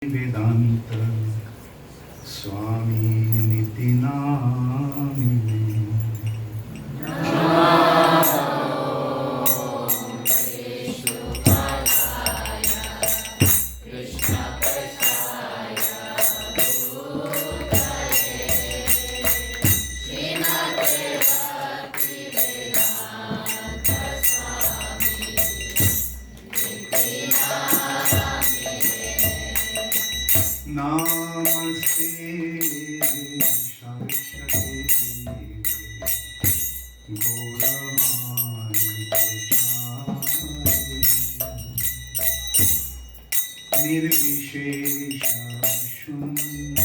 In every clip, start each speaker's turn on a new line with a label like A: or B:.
A: Vedanta Swami Nitinamine Namaste Saraswati Gauravani Prachari Nirvishesha Shunyavadi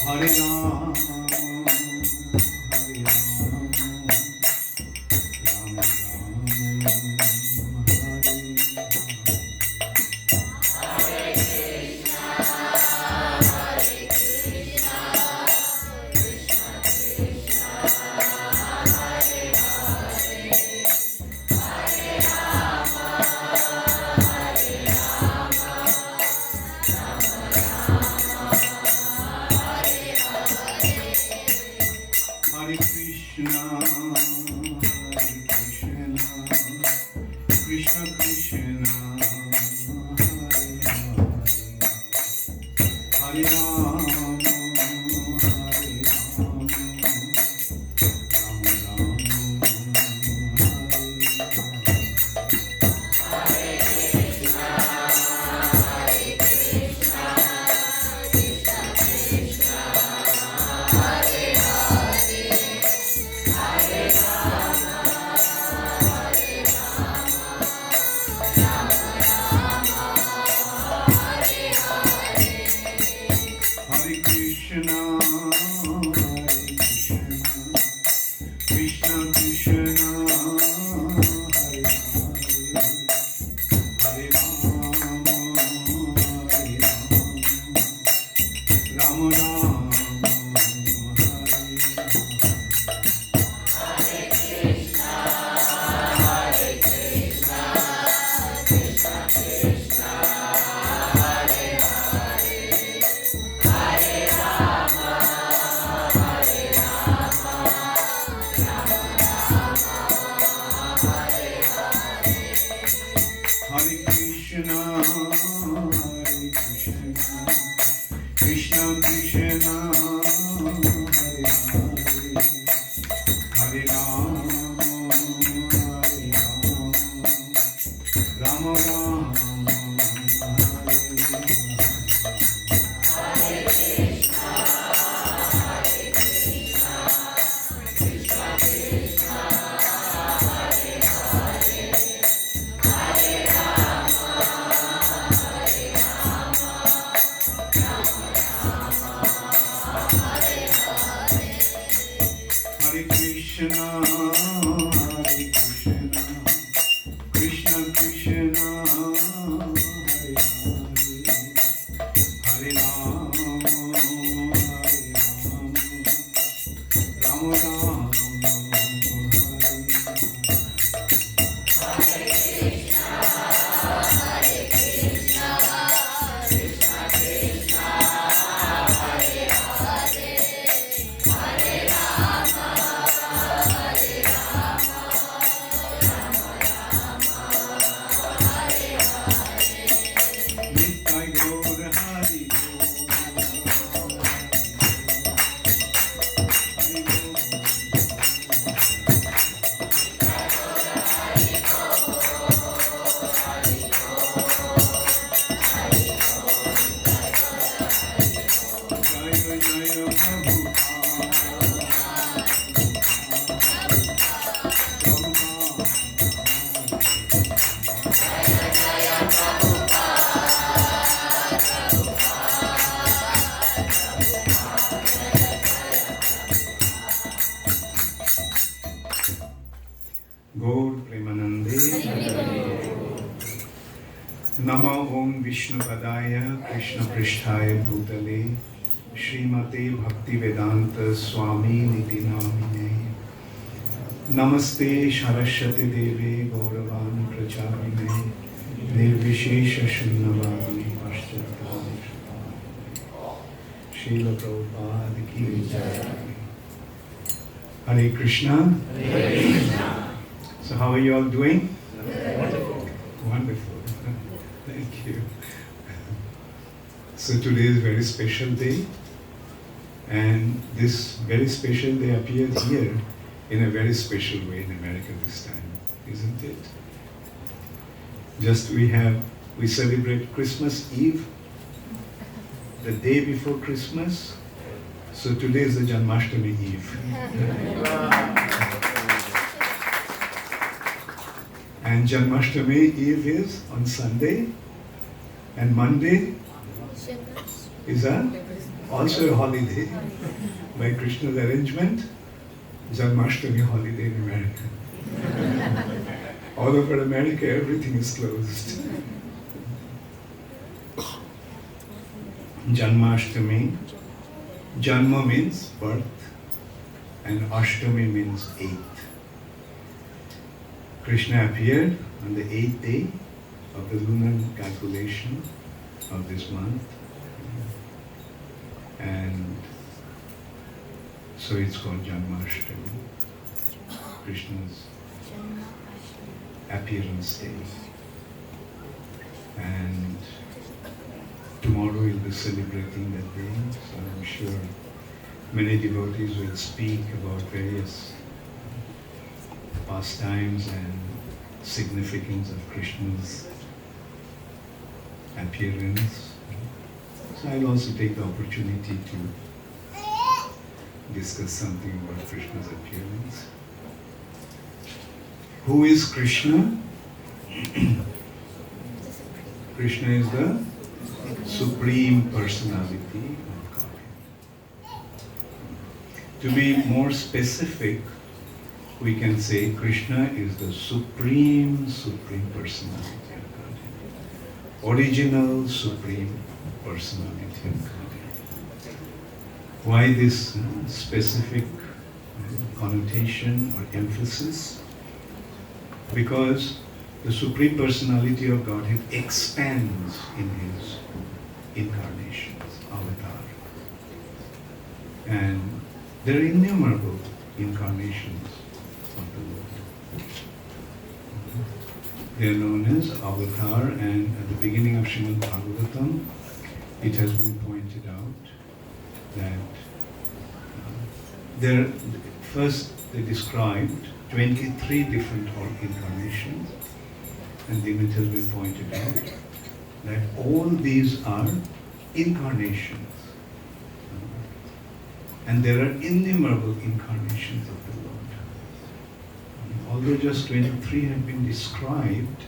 B: Hare
A: Krishna, Hare Krishna, Krishna Krishna, Hare Hare, Hare Rama, Rama Rama, Gaur Premanande. Nama Om Vishnu Padaya Krishna Prishtaya Bhutale Srimate Bhakti Vedanta Swami Niti Namine Namaste Saraswati Deve Gauravani Pracharine Nirvishesha Shunnavadi Paschatya Srila Prabhupada Ki Jai. Hare Krishna. Hare Krishna. So how are you all doing? Wonderful. Wonderful. Thank you. So today is a very special day, and this very special day appeared here in a very special way in America this time, isn't it? Just we celebrate Christmas Eve, the day before Christmas. So today is the Janmashtami Eve. And Janmashtami Eve is on Sunday, and Monday is also a holiday. By Krishna's arrangement, Janmashtami holiday in America. All over America, everything is closed. Janmashtami. Janma means birth, and Ashtami means 8th. Krishna appeared on the 8th day of the lunar calculation of this month, and so it's called Janmashtami, Krishna's appearance day. And tomorrow we'll be celebrating that day, so I'm sure many devotees will speak about various pastimes and significance of Krishna's appearance. So I'll also take the opportunity to discuss something about Krishna's appearance. Who is Krishna? Krishna is the Supreme Personality of Godhead. To be more specific, we can say Krishna is the Supreme Personality of Godhead. Original Supreme Personality of Godhead. Why this specific connotation or emphasis? Because the Supreme Personality of Godhead expands in His incarnations, avatar. And there are innumerable incarnations of the Lord. They are known as avatar, and at the beginning of Srimad Bhagavatam, it has been pointed out that first they described 23 different incarnations, and then it has been pointed out that all these are incarnations. And there are innumerable incarnations of the Lord. Although just 23 have been described,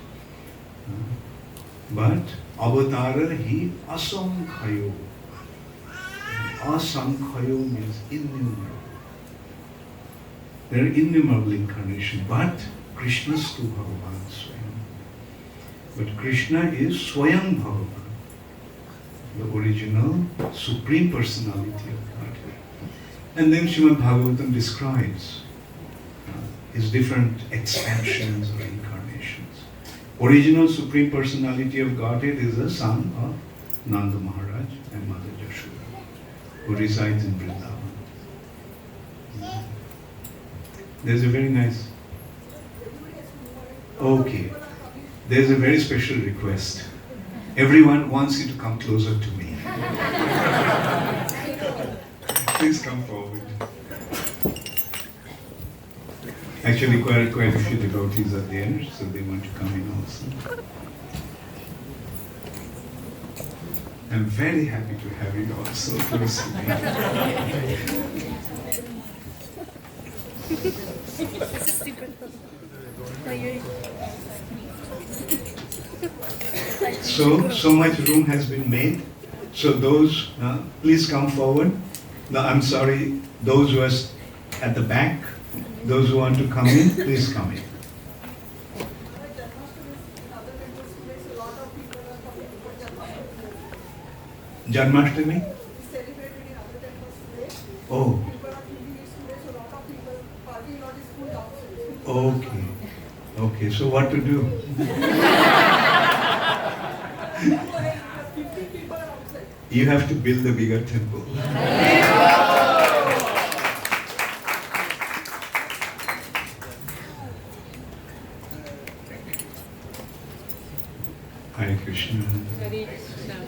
A: but avatara hi asankhayo. Asankhayo means innumerable. There are innumerable incarnations, but Krishna is to Bhagavan Swayam. But Krishna is Swayam Bhagavan, the original Supreme Personality of Godhead. And then Srimad Bhagavatam describes his different expansions or incarnations. Original Supreme Personality of Godhead is the son of Nanda Maharaj and Mother Yashoda, who resides in Vrindavan. There's a very nice... Okay. There's a very special request. Everyone wants you to come closer to me. Please come forward. Actually, quite a few devotees are there, so they want to come in also. I'm very happy to have you all so close to me. So much room has been made. So those, please come forward. No, I'm sorry, those who are at the back, those who want to come in, please come in. Janmashtami? Oh. Okay. Okay, so what to do? You have to build a bigger temple. Hare Krishna.
B: Hare Krishna.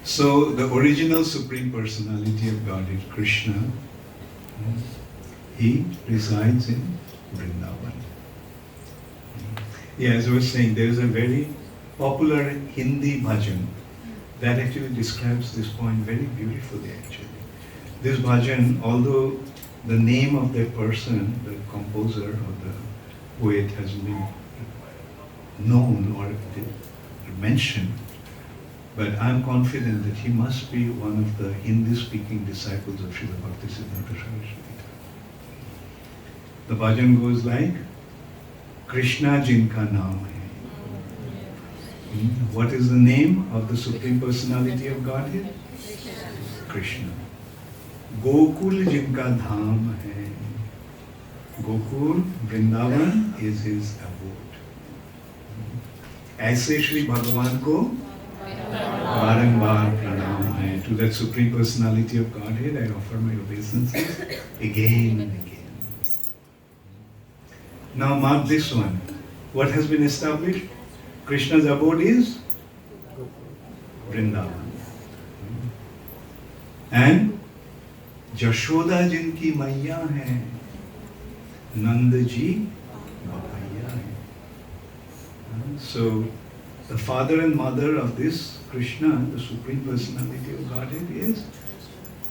A: So the original Supreme Personality of Godhead, Krishna, he resides in Vrindavan. Yeah, as I was saying, there is a very popular Hindi bhajan that actually describes this point very beautifully actually. This bhajan, although the name of the person, the composer or the poet has been known or mentioned, but I'm confident that he must be one of the Hindi-speaking disciples of Srila Bhaktisiddhanta Saraswati. The bhajan goes like, Krishna jinka naam hai. What is the name of the Supreme Personality of Godhead? Krishna. Gokul jinka dham hai. Gokul, Vrindavan is his abode. ऐसे श्री भगवान को बारंबार प्रणाम है. To that Supreme Personality of Godhead, I offer my obeisances again and again. Now mark this one. What has been established? Krishna's abode is Vrindavan. And Jashoda jinki maiya hai, Nanda ji bapaiya hai. So the father and mother of this Krishna, the Supreme Personality of Godhead, is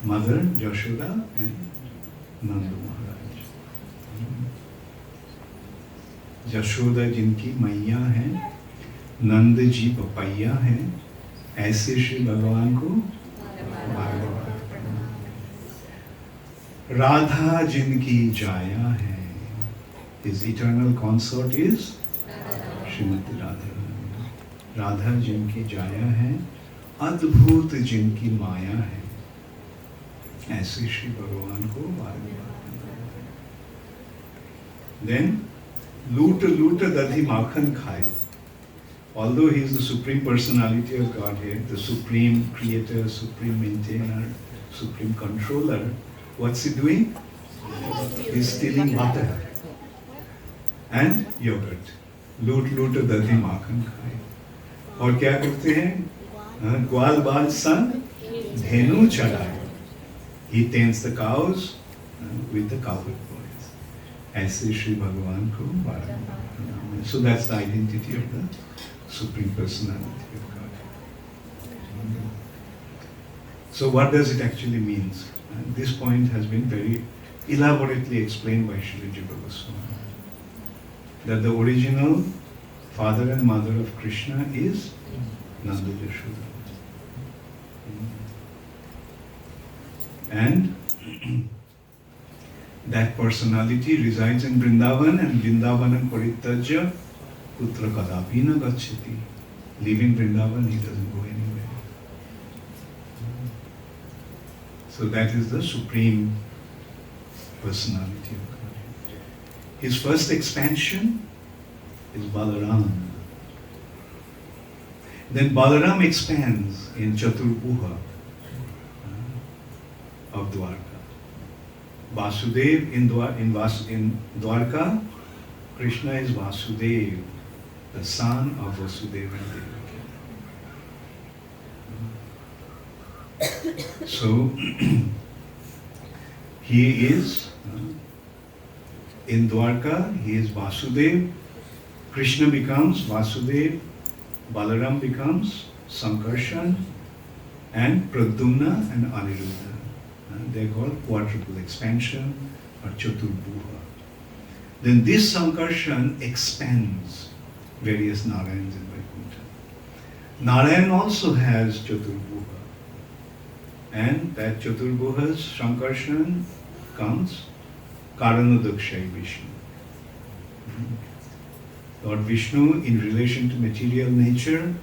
A: Mother Jashoda and Nanda Maharaj. Jashoda जिनकी मैया है, Nand ji papaya है, ऐसे श्री भगवान को राधा जिनकी जाया है, his eternal consort is Shrimati Radha. Radha जिनकी जाया है, अद्भुत जिनकी माया है, ऐसे श्री भगवान को बारंबार. Then लूट लूट दधि माखन खाए. Although he is the Supreme Personality of Godhead, the Supreme Creator, Supreme Maintainer, Supreme Controller, what's he doing? He's stealing butter and yogurt. लूट लूट दधि माखन खाए. और क्या करते हैं? ग्वाल बाल संग धेनु चढ़ाए. He tends the cows with the cowherd boys. ऐसे श्री भगवान को बारंबार प्रणाम. So that's the identity of the Supreme Personality of God. So what does it actually mean? And this point has been very elaborately explained by Srila Jiva Goswami. That the original father and mother of Krishna is Nanda Yashoda. And that personality resides in Vrindavan, and Vrindavanam Parityajya Kutra Kadapi na Gacchati. Leaving Vrindavan, he doesn't go anywhere. So that is the supreme personality of God. His first expansion is Balaram. Then Balaram expands in Chaturbhuha of Dwarka. Vasudev in Dwarka, Krishna is Vasudev, the son of Vasudeva and Devaki. So, he is in Dwarka, he is Vasudev, Krishna becomes Vasudev, Balaram becomes Sankarshan, and Pradyumna and Aniruddha. They are called quadruple expansion or Chaturbhuha. Then this Sankarshan expands various Narayans in Vaikuntha. Narayan also has Chaturbhuha. And that Chaturbhuha's Sankarshan comes Karanadakshay Vishnu. Lord Vishnu, in relation to material nature,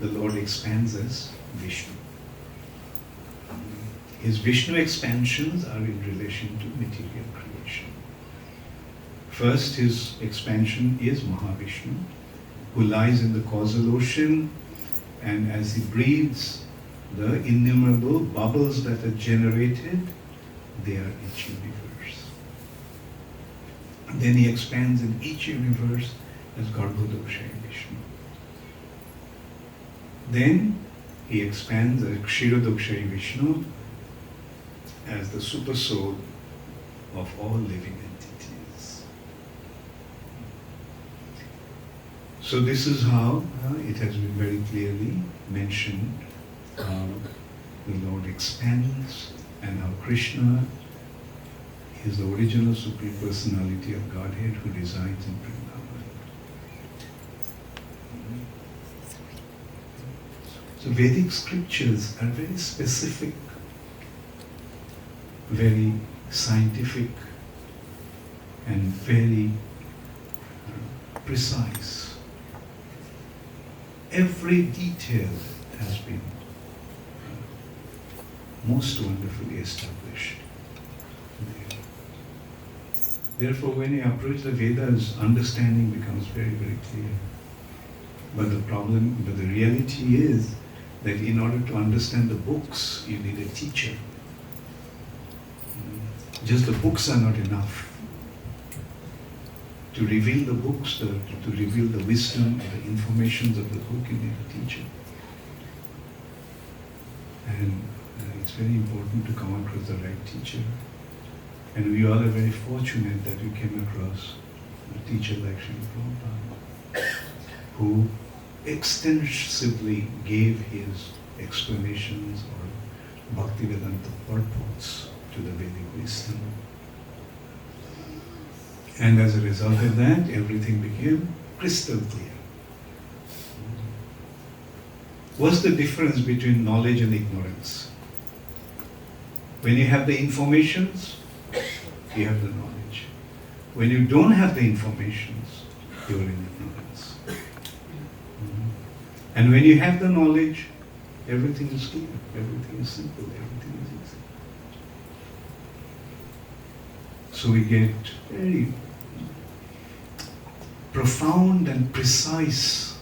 A: the Lord expands as Vishnu. His Vishnu expansions are in relation to material creation. First, his expansion is Mahavishnu, who lies in the causal ocean, and as he breathes, the innumerable bubbles that are generated, they are each universe. And then he expands in each universe as Garbhodakshay Vishnu. Then he expands as Kshirodakshay Vishnu, as the super soul of all living entities. So this is how it has been very clearly mentioned how the Lord expands and how Krishna is the original Supreme Personality of Godhead who resides in Vrindavan. So Vedic scriptures are very specific, very scientific, and very precise. Every detail has been most wonderfully established. Therefore, when you approach the Vedas, understanding becomes very, very clear. But the reality is that in order to understand the books, you need a teacher. Just the books are not enough. To reveal the books, to reveal the wisdom, the informations of the book, you need a teacher. And it's very important to come across the right teacher. And we all are very fortunate that we came across a teacher like Srila Prabhupada, who extensively gave his explanations or Bhaktivedanta purports to the Vedic wisdom. And as a result of that, everything became crystal clear. What's the difference between knowledge and ignorance? When you have the informations, you have the knowledge. When you don't have the informations, you are in ignorance. And when you have the knowledge, everything is clear, everything is simple, everything is easy. So we get very profound and precise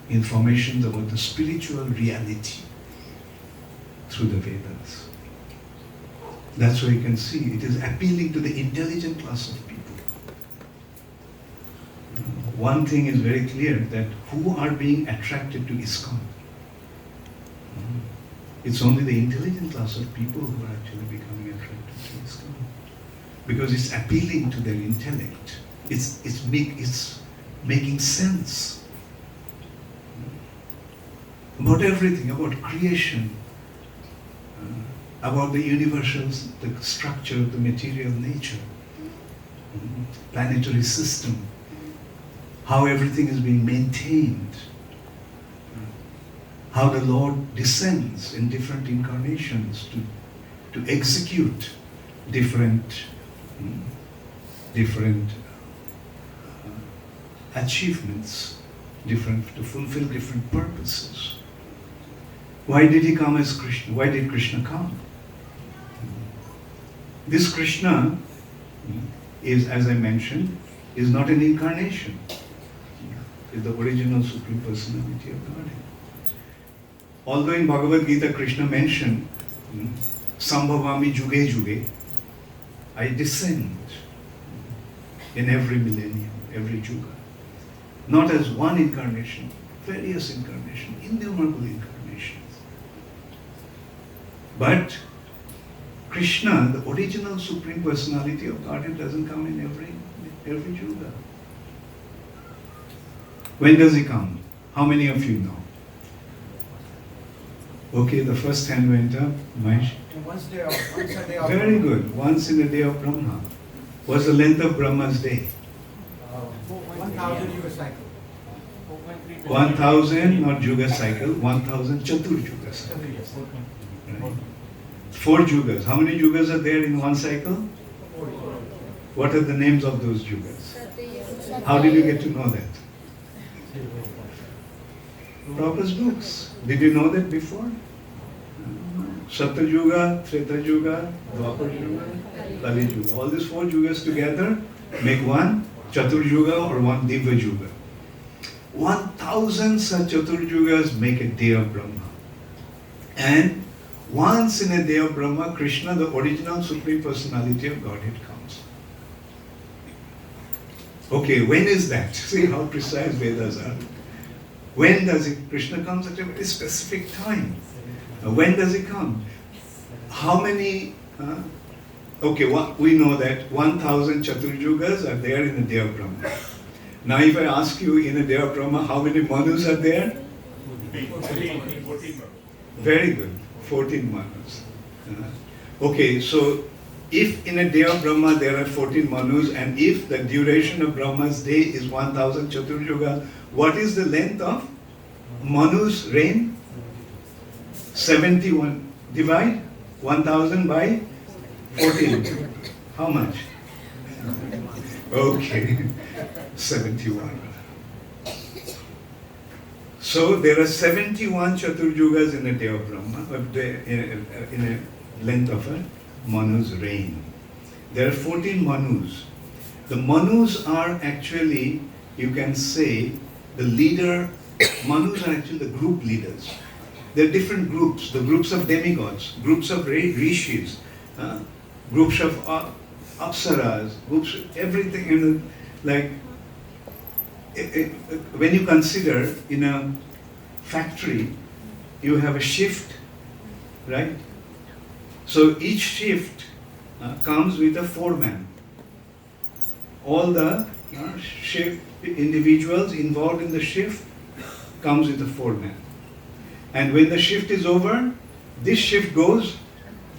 A: information about the spiritual reality through the Vedas. That's why you can see it is appealing to the intelligent class of people. One thing is very clear, that who are being attracted to ISKCON? It's only the intelligent class of people who are actually becoming attracted to ISKCON. Because it's appealing to their intellect. It's making sense about everything, about creation, about the universal's, the structure of the material nature, planetary system, how everything is being maintained, how the Lord descends in different incarnations to execute different different achievements, to fulfill different purposes. Why did he come as Krishna? Why did Krishna come? This Krishna is, as I mentioned, is not an incarnation. Is the original Supreme Personality of Godhead. Although in Bhagavad Gita Krishna mentioned, Sambhavami Juge Juge, I descend in every millennium, every Juga. Not as one incarnation, various incarnations, innumerable incarnations. But Krishna, the original Supreme Personality of Godhead, doesn't come in every Juga. When does he come? How many of you know? Okay, the first hand went up.
B: Once a day of
A: Very good. Once in a day of Brahma. What's the length of Brahma's day?
B: 1,000 Yuga cycle.
A: 1,000, not Juga cycle, 1,000 Chatur Juga cycle. Right. 4 Jugas. How many Jugas are there in one cycle?
B: 40.
A: What are the names of those Jugas? How did you get to know that? Prabhupada's books. Did you know that before? Satya Yuga, Treta Yuga, Dwapar Yuga, Kali Yuga. All these 4 Yugas together make one Chatur Yuga or one Diva Yuga. 1,000 such Chatur Yugas make a day of Brahma. And once in a day of Brahma, Krishna, the original Supreme Personality of Godhead, comes. Okay, when is that? See how precise Vedas are. When does Krishna comes at a very specific time. When does he come? How many? We know that 1,000 Chaturjugas are there in the day of Brahma. Now if I ask you in a day of Brahma, how many Manus are there?
C: 14.
A: Very good, 14 Manus. Okay, so if in a day of Brahma there are 14 Manus, and if the duration of Brahma's day is 1,000 Chaturjuga, what is the length of Manu's reign? 71. Divide 1,000 by 14. How much? Okay, 71. So there are 71 Chaturjugas in a day of Brahma, in a length of a Manu's reign. There are 14 Manus. The Manus are actually, you can say, the leader. Manus are actually the group leaders. There are different groups, the groups of demigods, groups of rishis, groups of apsaras, groups of everything. Like, when you consider in a factory, you have a shift, right? So each shift comes with a foreman. All the shift individuals involved in the shift comes with a foreman. And when the shift is over, this shift goes,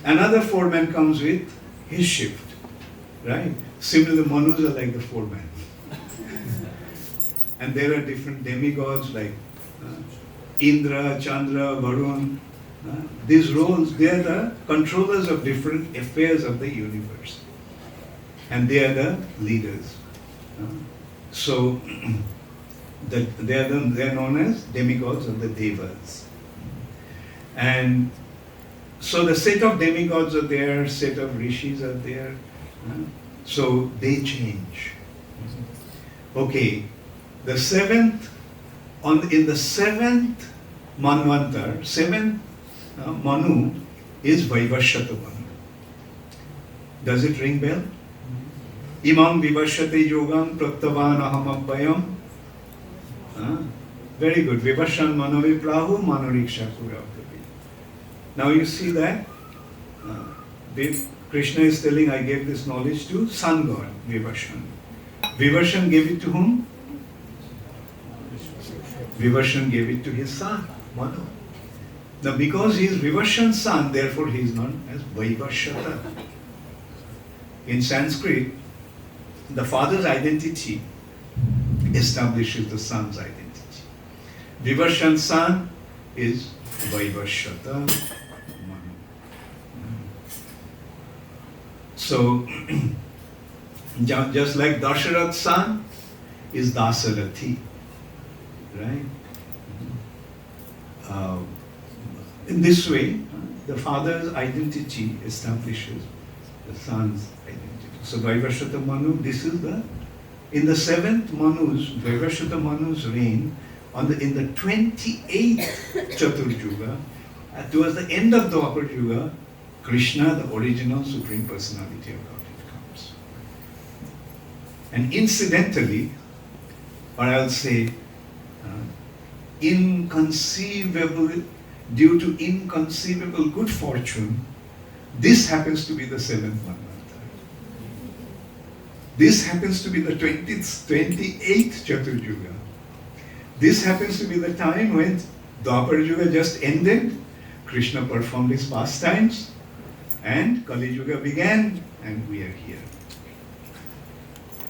A: another foreman comes with his shift, right? Similarly, the Manus are like the foreman. And there are different demigods like Indra, Chandra, Varun. These roles, they are the controllers of different affairs of the universe. And they are the leaders. So, they are known as demigods or the devas. And so the set of demigods are there, set of rishis are there. So they change. Okay, in the seventh Manvantar, seventh Manu is Vaivashyata Manu. Does it ring bell? Imam Vivashyate Yogam Praktavan Aham Abhayam. Very good. Vivashan Manovi Plahu Manoriksha Puravapi. Now you see that Krishna is telling, I gave this knowledge to sun god, Vivashan. Vivashan gave it to whom? Vivashan gave it to his son, Manu. Now because he is Vivashan's son, therefore he is known as Vaivashyata. In Sanskrit, the father's identity establishes the son's identity. Vivashan's son is Vaivashyata Manu. So, Just like Dasharath's son is Dasarathi, right? In this way, the father's identity establishes the son's identity. So Vaivasvata Manu, this is in the 7th Manu's, Vaivasvata Manu's reign, in the 28th Chaturjuga, towards the end of the Dwapar Yuga, Krishna, the original Supreme Personality of Godhead, comes. And incidentally, or I'll say, due to inconceivable good fortune, this happens to be the 7th Manvantara. This happens to be the 28th Chaturjuga. This happens to be the time when Dwapar Yuga just ended, Krishna performed his pastimes, and Kali Yuga began, and we are here.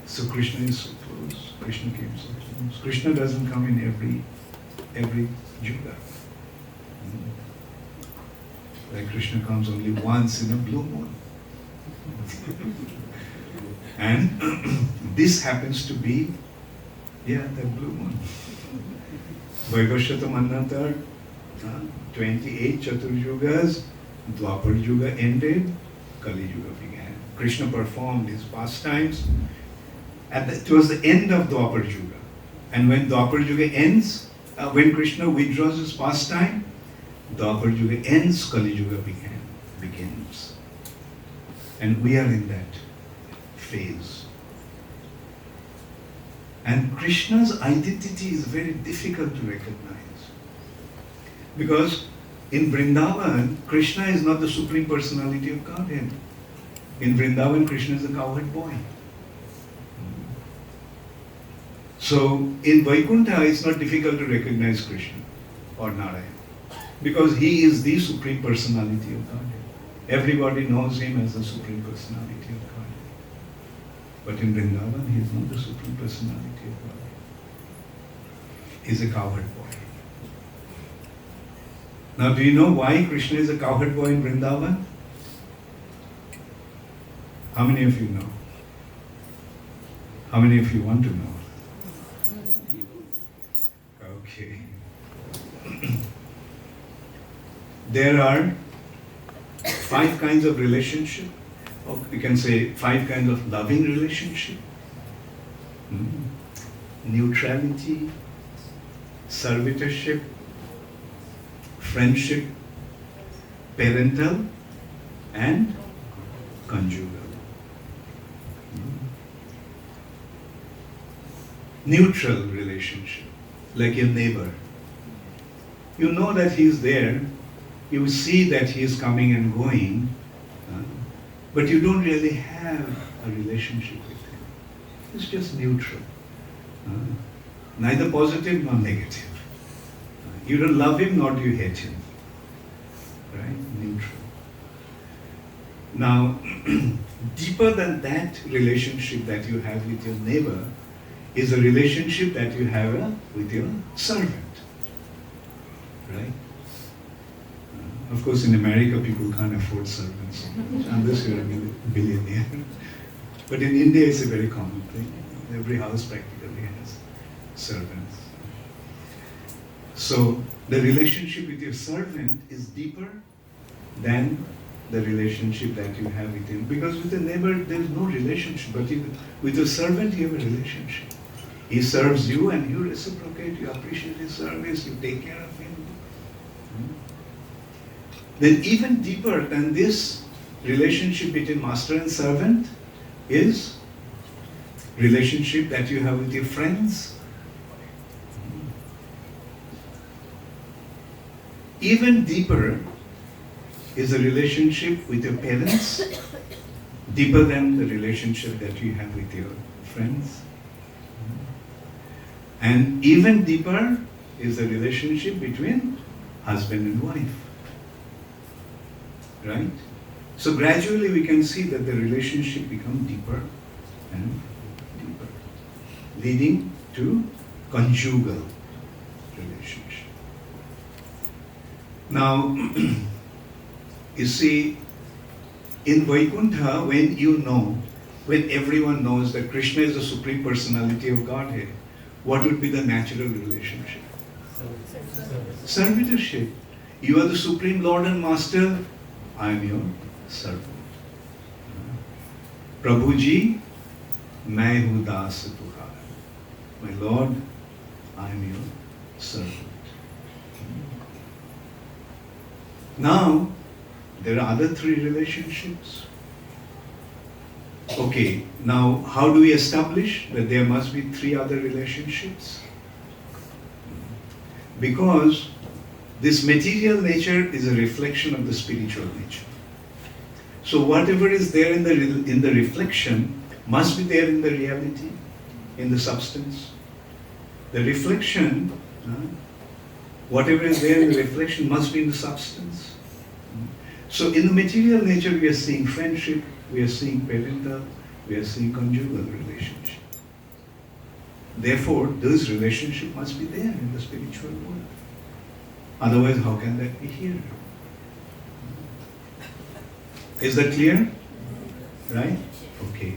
A: So Krishna is so close. Krishna came so close. Krishna doesn't come in every Yuga. Like Krishna comes only once in a blue moon. And this happens to be, that blue moon. Vaivasvata Manvantar, 28 Chaturjugas, Dwapar Yuga ended, Kali Yuga began. Krishna performed his pastimes towards the end of Dwapar Yuga. And when Dwapar Yuga ends, when Krishna withdraws his pastime, Dwapar Yuga ends, Kali Yuga begins. And we are in that phase. And Krishna's identity is very difficult to recognize. Because in Vrindavan, Krishna is not the Supreme Personality of Godhead. In Vrindavan, Krishna is a cowherd boy. So in Vaikuntha, it's not difficult to recognize Krishna or Narayana. Because he is the Supreme Personality of Godhead. Everybody knows him as the Supreme Personality of Godhead. But in Vrindavan, he is not the Supreme Personality of Godhead. He is a cowherd boy. Now, do you know why Krishna is a cowherd boy in Vrindavan? How many of you know? How many of you want to know? Okay. There are 5 kinds of relationship, or we can say 5 kinds of loving relationship. Neutrality, servitorship, friendship, parental, and conjugal. Neutral relationship, like your neighbor. You know that he is there, you see that he is coming and going, but you don't really have a relationship with him. It's just neutral. Neither positive nor negative. You don't love him nor do you hate him. Right? Neutral. Now, deeper than that relationship that you have with your neighbor is a relationship that you have with your servant. Right? Of course, in America, people can't afford servants unless you're a billionaire. But in India, it's a very common thing. Every house practically has servants. So, the relationship with your servant is deeper than the relationship that you have with him. Because with a neighbor, there's no relationship. But with a servant, you have a relationship. He serves you and you reciprocate, you appreciate his service, you take care of him. Then even deeper than this relationship between master and servant is relationship that you have with your friends. Even deeper is a relationship with your parents, deeper than the relationship that you have with your friends. And even deeper is the relationship between husband and wife. Right? So gradually we can see that the relationship becomes deeper and deeper, leading to conjugal relationship. Now, you see, in Vaikuntha, when you know when everyone knows that Krishna is the Supreme Personality of Godhead, what would be the natural relationship? Servitorship. You are the Supreme Lord and Master, I am your servant. Prabhuji, main hu das tuhara. My Lord, I am your servant. Now, there are other three relationships. Okay, now how do we establish that there must be three other relationships? Because this material nature is a reflection of the spiritual nature. So whatever is there in the reflection must be there in the reality, in the substance. The reflection, whatever is there in the reflection must be in the substance. So in the material nature we are seeing friendship, we are seeing parental, we are seeing conjugal relationship. Therefore, this relationship must be there in the spiritual world. Otherwise, how can that be here? Is that clear? Right? Okay.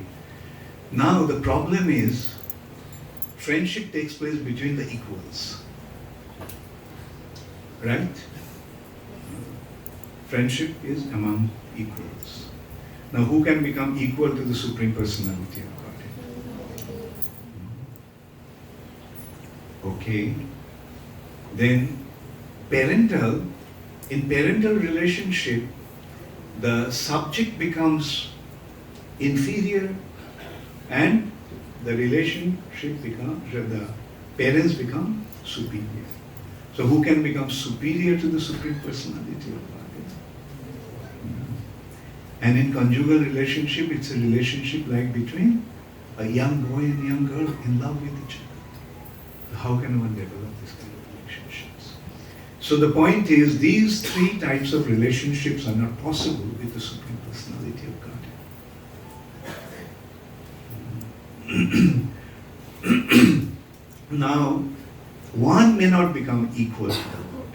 A: Now the problem is, friendship takes place between the equals. Right? Friendship is among equals. Now who can become equal to the Supreme Personality of Godhead? Okay. Then in parental relationship, the subject becomes inferior and the the parents become superior. So who can become superior to the Supreme Personality of Godhead? And in conjugal relationship, it's a relationship like between a young boy and young girl in love with each other. How can one develop this kind of relationships? So the point is, these three types of relationships are not possible with the Supreme Personality of Godhead. Now, one may not become equal to the Lord.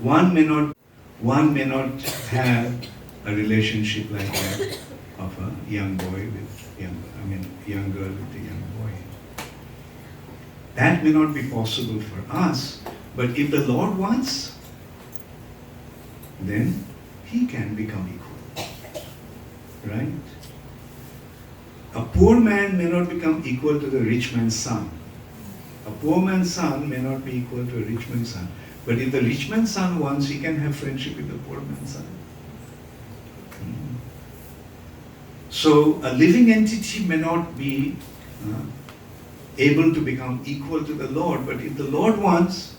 A: One may not have a relationship like that of a young boy with young girl with a young boy. That may not be possible for us, but if the Lord wants, then He can become equal. Right? A poor man may not become equal to the rich man's son. A poor man's son may not be equal to a rich man's son. But if the rich man's son wants, he can have friendship with the poor man's son. So a living entity may not be able to become equal to the Lord, but if the Lord wants,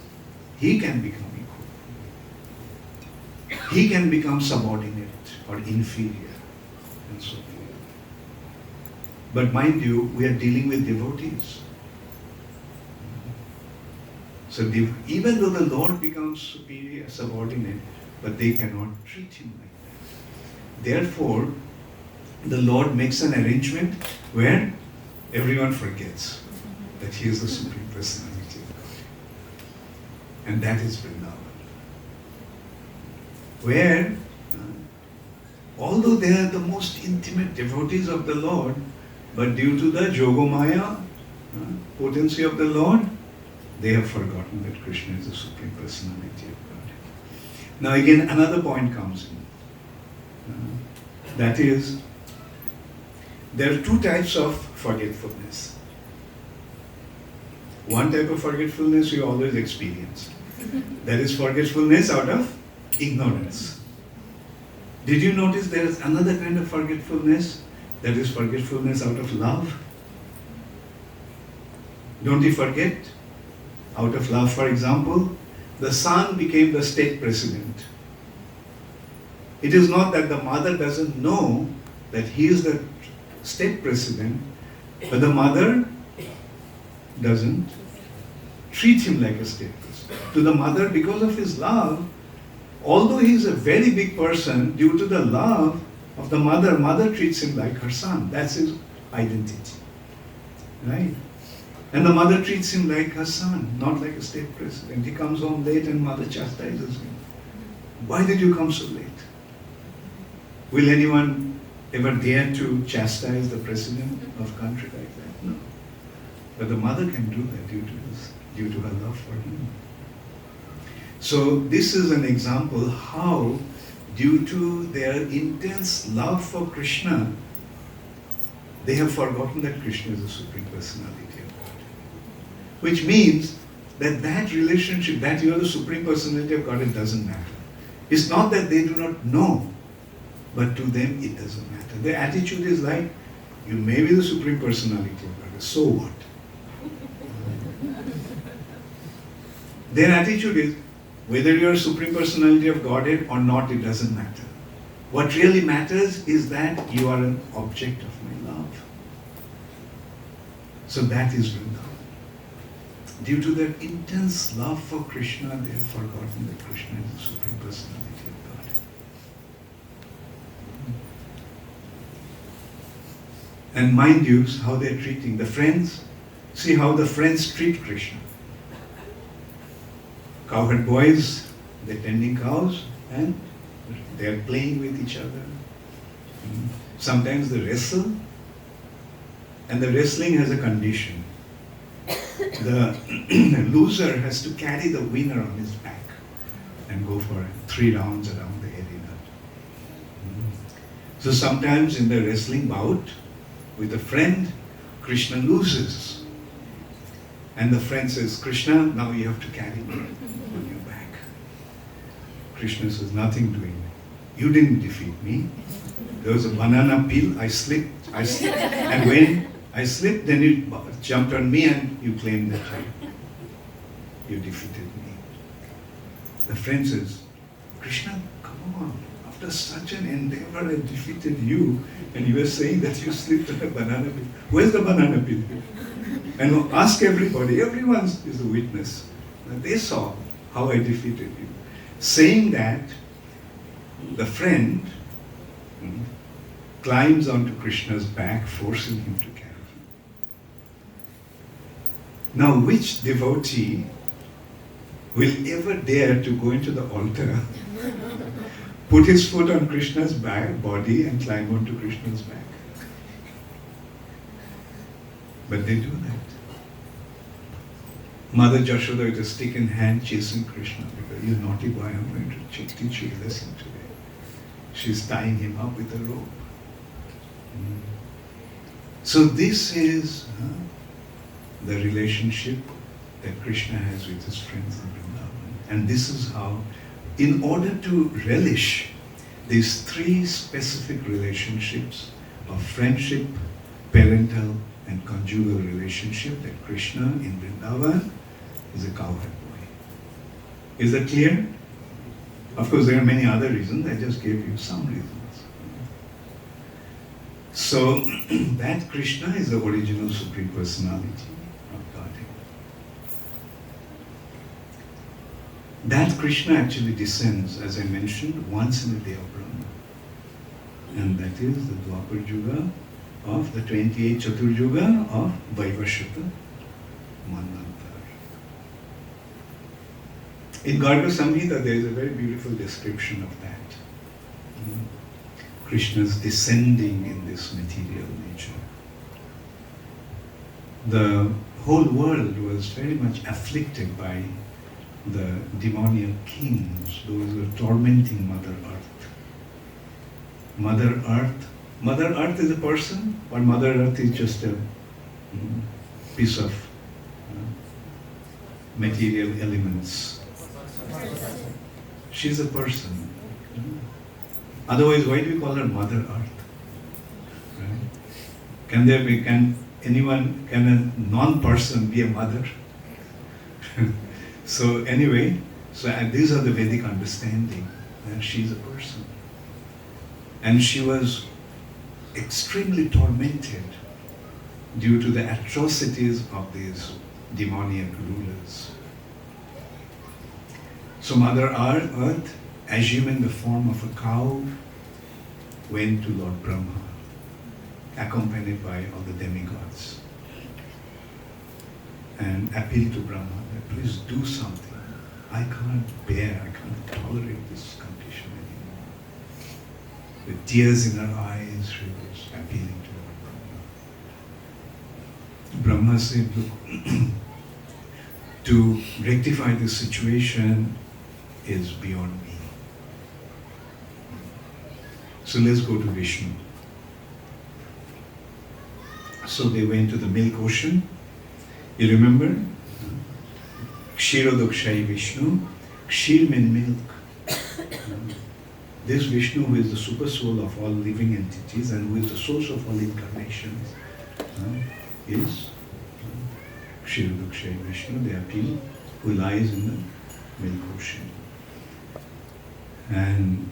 A: He can become equal. He can become subordinate or inferior and so forth. But mind you, we are dealing with devotees. So even though the Lord becomes superior, subordinate, but they cannot treat Him like that. Therefore, the Lord makes an arrangement where everyone forgets that He is the Supreme Personality of God. And that is Vrindavan. Where, although they are the most intimate devotees of the Lord, but due to the Jogomaya potency of the Lord, they have forgotten that Krishna is the Supreme Personality of God. Now again, another point comes in. That is, there are two types of forgetfulness. One type of forgetfulness we always experience. That is forgetfulness out of ignorance. Did you notice there is another kind of forgetfulness? That is forgetfulness out of love. Don't you forget? Out of love, for example, the son became the state president. It is not that the mother doesn't know that he is the state president, but the mother doesn't treat him like a state president. To the mother, because of his love, although he is a very big person, due to the love of the mother treats him like her son. That's his identity. Right? And the mother treats him like her son, not like a state president. He comes home late and mother chastises him. Why did you come so late? Will anyone ever dare to chastise the president of a country like that? No. But the mother can do that due to her love for him. So this is an example how, due to their intense love for Krishna, they have forgotten that Krishna is the Supreme Personality of God. Which means that that relationship, that you are the Supreme Personality of God, it doesn't matter. It's not that they do not know, but to them it doesn't matter. Their attitude is like, you may be the Supreme Personality of God, so what? Their attitude is, whether you are a Supreme Personality of Godhead or not, it doesn't matter. What really matters is that you are an object of my love. So that is Vrindavan. Due to their intense love for Krishna, they have forgotten that Krishna is the Supreme Personality of Godhead. And mind you, how they are treating the friends. See how the friends treat Krishna. Cowherd boys, they're tending cows and they're playing with each other. Sometimes they wrestle, and the wrestling has a condition. The loser has to carry the winner on his back and go for 3 rounds around the arena. So sometimes in the wrestling bout with a friend, Krishna loses. And the friend says, Krishna, now you have to carry me on your back. Krishna says, nothing doing. You didn't defeat me. There was a banana peel, I slipped, and when I slipped, then you jumped on me and you claimed that you defeated me. The friend says, Krishna, come on, after such an endeavor I defeated you, and you were saying that you slipped on a banana peel. Where's the banana peel? And ask everybody, everyone is a witness. They saw how I defeated you. Saying that, the friend climbs onto Krishna's back, forcing him to carry him. Now, which devotee will ever dare to go into the altar, put his foot on Krishna's body and climb onto Krishna's back? But they do that. Mother Jashoda with a stick in hand chasing Krishna because, you naughty boy, I'm going to teach you a lesson today. She's tying him up with a rope. So this is the relationship that Krishna has with his friends in Vrindavan. And this is how, in order to relish these 3 specific relationships of friendship, parental, and conjugal relationship, that Krishna in Vrindavan is a cowherd boy. Is that clear? Of course, there are many other reasons. I just gave you some reasons. So, that Krishna is the original Supreme Personality of Godhead. That Krishna actually descends, as I mentioned, once in a day of Brahma. And that is the Dwapar Yuga of the 28th Chatur Yuga of Vaivashata Manvantar. In Garga Samhita, there is a very beautiful description of that. Krishna's descending in this material nature. The whole world was very much afflicted by the demoniac kings, those who were tormenting Mother Earth. Mother Earth is a person, or Mother Earth is just a piece of material elements? She's a person. Otherwise, why do we call her Mother Earth? Right? Can a non-person be a mother? So anyway, these are the Vedic understanding. She's a person. And she was extremely tormented due to the atrocities of these demoniac rulers. So Mother Earth, assuming the form of a cow, went to Lord Brahma, accompanied by all the demigods, and appealed to Brahma that please do something. I can't tolerate this condition With tears in her eyes, she was appealing to Brahma. Brahma said, look, to rectify this situation is beyond me. So let's go to Vishnu. So they went to the milk ocean. You remember? Kshirodakshayi Vishnu. Kshir means milk. This Vishnu, who is the super soul of all living entities and who is the source of all incarnations, is Kshirodakshayi Vishnu, the appeal, who lies in the milk ocean. And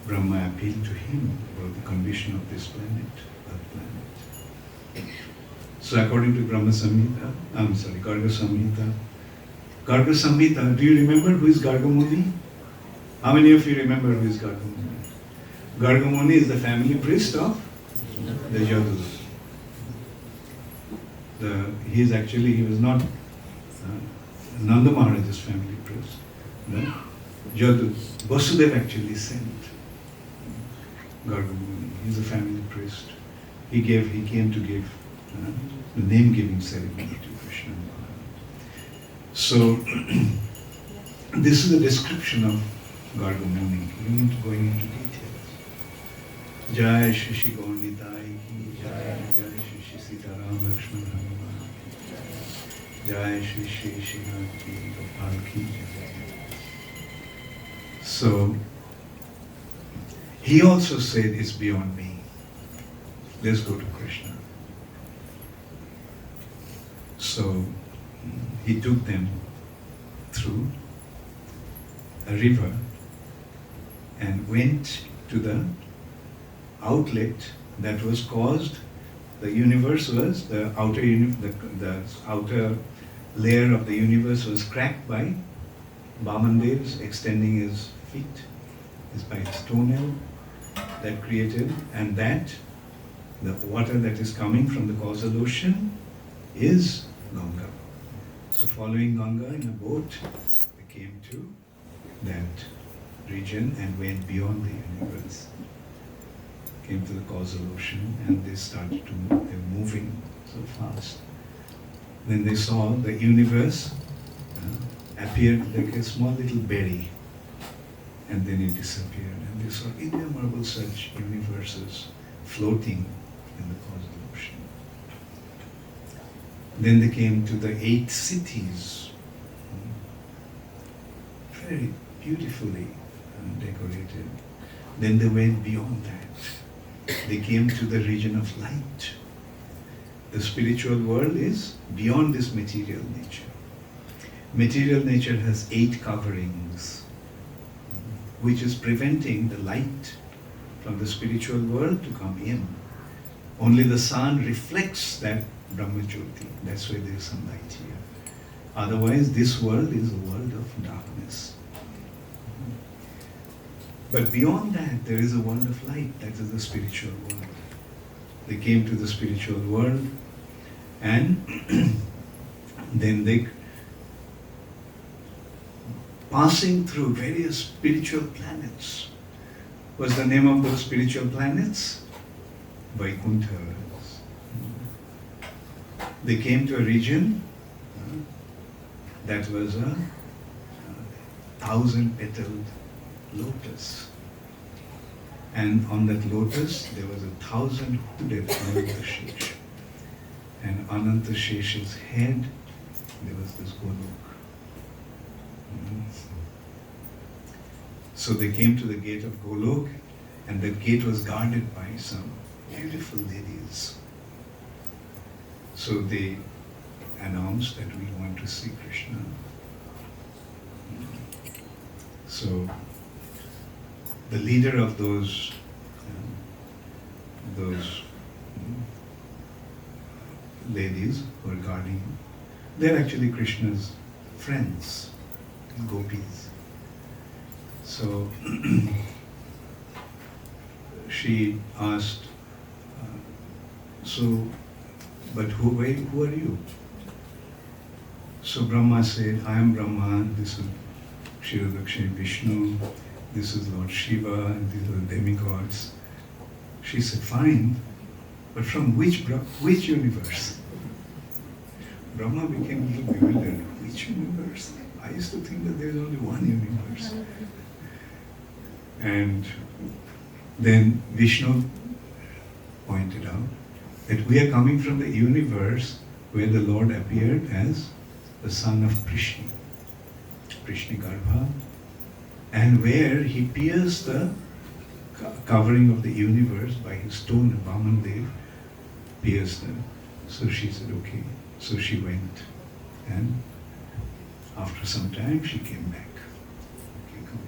A: Brahma appealed to him about the condition of this planet, Earth planet. So according to Garga Samhita. Garga Samhita, do you remember who is Garga Muni? How many of you remember who is Garga Muni? Garga Muni is the family priest of the Yadus. He was not Nanda Maharaj's family priest. No? Yadu, Vasudeva actually sent Garga Muni. He's a family priest. He came to give the name-giving ceremony to Krishna. So, this is a description of Garga Muni. You need to go into details. Jai Shri Shri Gaur Nitai ki Jai, Jai Shri Shri Sitaram Lakshman Hanuman ki Jai, Shri Shri Srinath ki Gopal ki Jai. So, he also said, it's beyond me. Let's go to Krishna. So, he took them through a river and went to the outlet that was caused. The universe was, the outer layer of the universe was cracked by Vamandev's extending his feet, by his toenail that created, and that the water that is coming from the causal ocean is Ganga. So following Ganga in a boat, they came to that region and went beyond the universe. Came to the causal ocean and they started to move. They were moving so fast. Then they saw the universe appeared like a small little berry, and then it disappeared. And they saw innumerable such universes floating in the causal ocean. Then they came to the 8 cities, very beautifully decorated. Then they went beyond that. They came to the region of light. The spiritual world is beyond this material nature. Material nature has 8 coverings, which is preventing the light from the spiritual world to come in. Only the sun reflects that Brahma Jyoti. That's why there is some light here. Otherwise, this world is a world of darkness. But beyond that, there is a world of light. That is the spiritual world. They came to the spiritual world, and then they, passing through various spiritual planets. What's the name of those spiritual planets? Vaikunthas. They came to a region that was a 1,000-petaled lotus. And on that lotus, there was 1,000-hooded Anantashesh. And Anantashesh's head, there was this Golok. So they came to the gate of Golok, and the gate was guarded by some beautiful ladies. So they announced that we want to see Krishna. So the leader of those ladies who are guarding him, they're actually Krishna's friends, gopis. So she asked, but who are you? So Brahma said, I am Brahma, this is Kshirodakshayi Vishnu, this is Lord Shiva and these are the demigods. She said, fine, but from which universe? Brahma became a little bewildered. Which universe? I used to think that there is only one universe. And then Vishnu pointed out that we are coming from the universe where the Lord appeared as the son of Prishni, Garbha, and where he pierced the covering of the universe by his stone. Vamandev pierced her. So she said, okay. So she went, and after some time she came back. Okay, come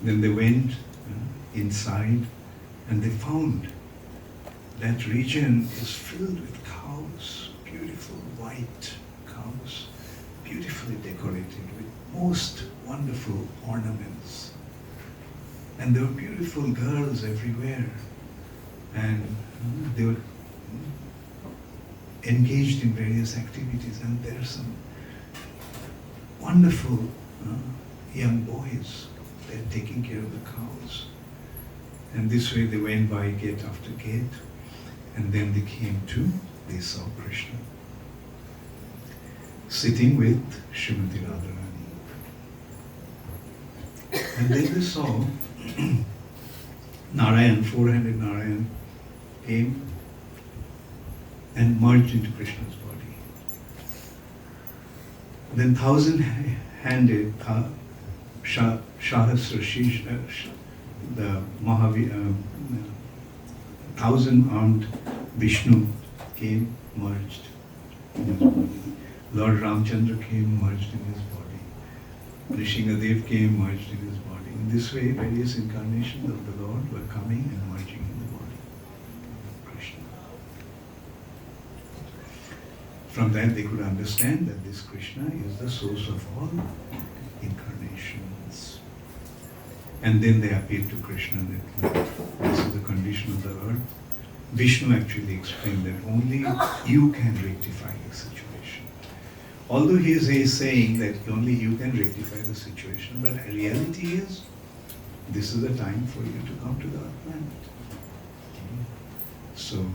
A: in. Then they went inside, and they found that region is filled with cows, beautiful white cows, beautifully decorated with most wonderful ornaments. And there were beautiful girls everywhere, and they were engaged in various activities, and there are some wonderful young boys. They're taking care of the cows. And this way they went by gate after gate, and then they saw Krishna sitting with Srimati Radharani. And then they saw Narayan, four-handed Narayan, came and merged into Krishna's body. Then thousand-handed Shahasra, the thousand-armed Vishnu came, merged in his body. Lord Ramchandra came, merged in his body. Nrsingadev came, merged in his body. In this way, various incarnations of the Lord were coming and merging in the body of Krishna. From that they could understand that this Krishna is the source of all incarnations. And then they appealed to Krishna that this is the condition of the earth. Vishnu actually explained that only you can rectify the situation. Although he is saying that only you can rectify the situation, but the reality is, this is the time for you to come to the earth planet. So,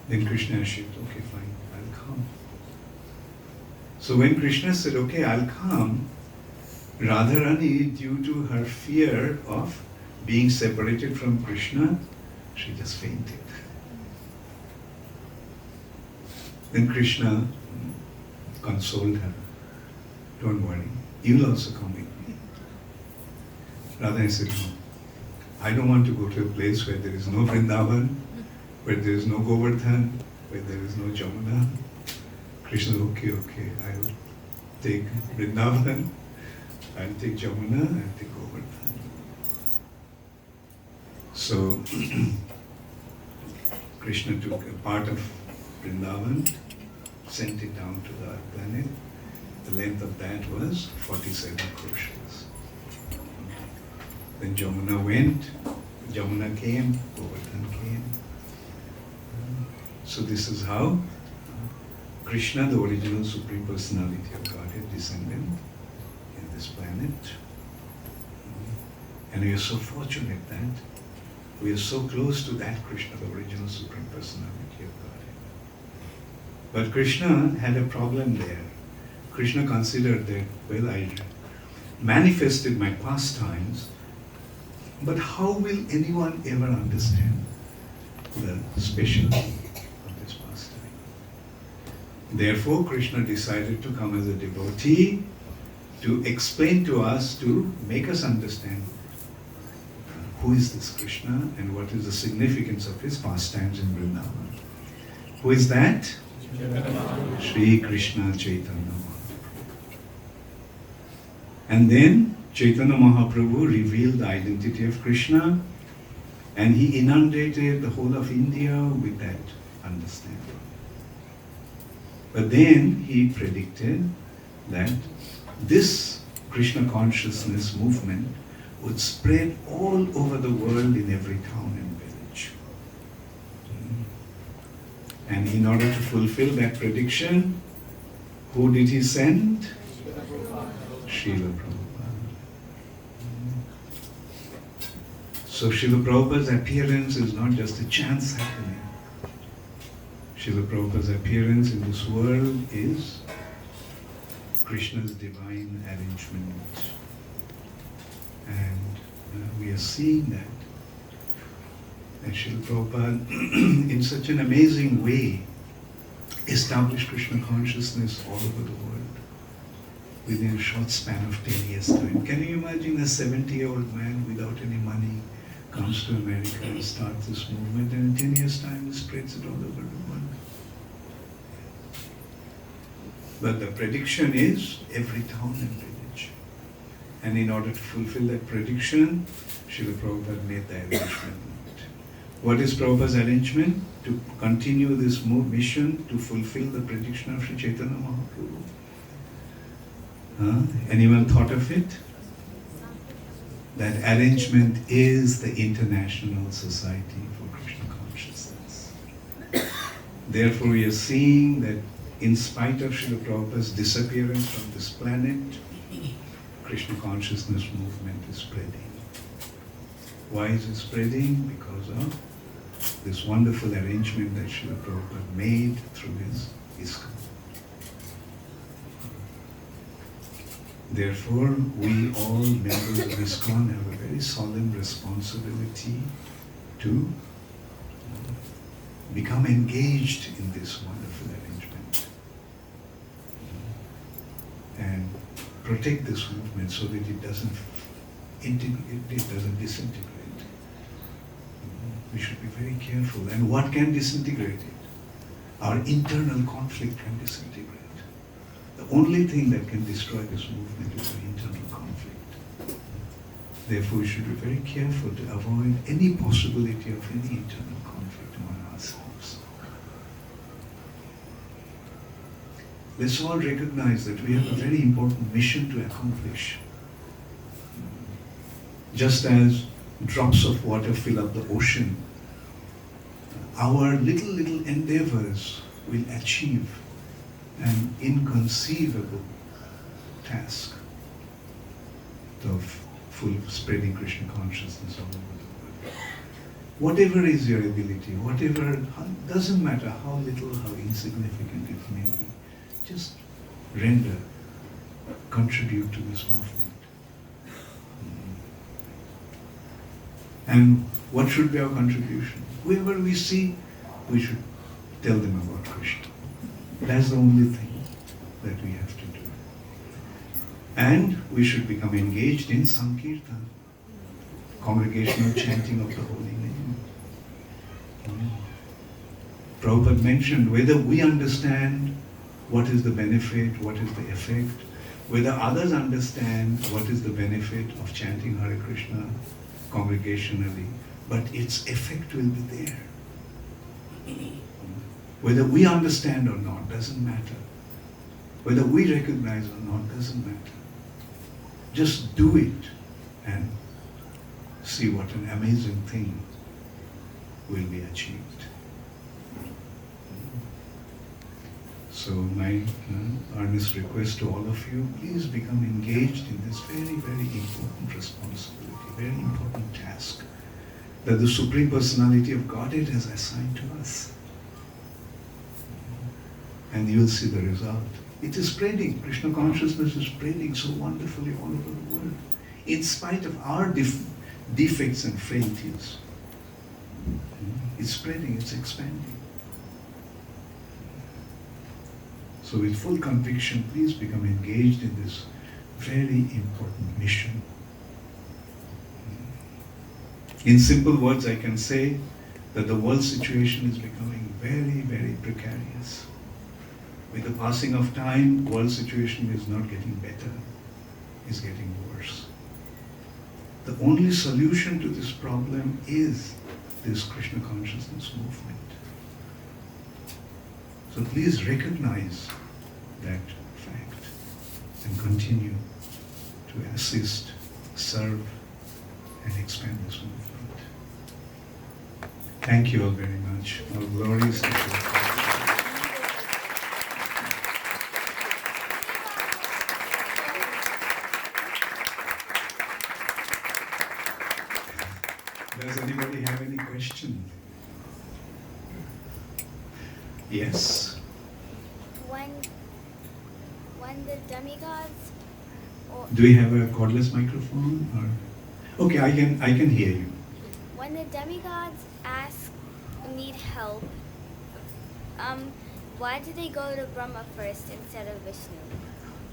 A: then Krishna said, okay, fine, I'll come. So when Krishna said, okay, I'll come, Radharani, due to her fear of being separated from Krishna, she just fainted. Then Krishna consoled her. Don't worry, you'll also come with me. Radharani said, no, I don't want to go to a place where there is no Vrindavan, where there is no Govardhan, where there is no Jamuna. Krishna said, okay, I'll take Vrindavan, I'll take Jamuna, I'll take Govardhan. So, Krishna took a part of Vrindavan, sent it down to the earth planet. The length of that was 47 crores. Then Jamuna went, Jamuna came, Govardhan came. So this is how Krishna, the original Supreme Personality of Godhead, descended in this planet. And we are so fortunate that we are so close to that Krishna, the original Supreme Personality of Godhead. But Krishna had a problem there. Krishna considered that, well, I manifested my pastimes, but how will anyone ever understand the specialty of this pastime? Therefore, Krishna decided to come as a devotee to explain to us, to make us understand who is this Krishna and what is the significance of his pastimes in Vrindavan. Who is that? Shri Krishna Chaitanya Mahaprabhu. And then Chaitanya Mahaprabhu revealed the identity of Krishna, and he inundated the whole of India with that understanding. But then he predicted that this Krishna consciousness movement would spread all over the world in every town and village. And in order to fulfill that prediction, who did he send? Srila Prabhupada. So Srila Prabhupada's appearance is not just a chance happening. Srila Prabhupada's appearance in this world is Krishna's divine arrangement. And we are seeing that. And Srila Prabhupada, in such an amazing way, established Krishna consciousness all over the world within a short span of 10 years' time. Can you imagine a 70-year-old man without any money comes to America and starts this movement, and in 10 years' time he spreads it all over the world? But the prediction is every town and village. And in order to fulfill that prediction, Srila Prabhupada made the arrangement. What is Prabhupada's arrangement? To continue this mission to fulfill the prediction of Sri Chaitanya Mahaprabhu. Anyone thought of it? That arrangement is the International Society for Krishna Consciousness. Therefore, we are seeing that in spite of Srila Prabhupada's disappearance from this planet, Krishna Consciousness movement is spreading. Why is it spreading? Because of this wonderful arrangement that Srila Prabhupada made through his ISKCON. Therefore, we all members of ISKCON have a very solemn responsibility to become engaged in this wonderful arrangement and protect this movement so that it doesn't disintegrate. We should be very careful. And what can disintegrate it? Our internal conflict can disintegrate. The only thing that can destroy this movement is our internal conflict. Therefore, we should be very careful to avoid any possibility of any internal conflict among ourselves. Let's all recognize that we have a very important mission to accomplish. Just as drops of water fill up the ocean, our little endeavors will achieve an inconceivable task of spreading Krishna consciousness all over the world. Whatever is your ability, doesn't matter how little, how insignificant it may be, just contribute to this movement. And what should be our contribution? Whoever we see, we should tell them about Krishna. That's the only thing that we have to do. And we should become engaged in Sankirtan, congregational chanting of the holy name. Prabhupada mentioned whether we understand what is the benefit, what is the effect, whether others understand what is the benefit of chanting Hare Krishna congregationally, but its effect will be there. Whether we understand or not doesn't matter. Whether we recognize or not doesn't matter. Just do it and see what an amazing thing will be achieved. So my earnest request to all of you, please become engaged in this very, very important responsibility, very important task that the Supreme Personality of Godhead has assigned to us. And you will see the result. It is spreading. Krishna consciousness is spreading so wonderfully all over the world, in spite of our defects and frailties. It's spreading, it's expanding. So with full conviction, please become engaged in this very important mission. In simple words, I can say that the world situation is becoming very, very precarious. With the passing of time, world situation is not getting better, it's getting worse. The only solution to this problem is this Krishna consciousness movement. So please recognize that fact and continue to assist, serve, and expand this movement. Thank you all very much. All glories to you. question. Yes?
C: When the demigods or
A: Do we have a cordless microphone? Or okay, I can hear you.
C: when the demigods need help, why do they go to Brahma first instead of Vishnu?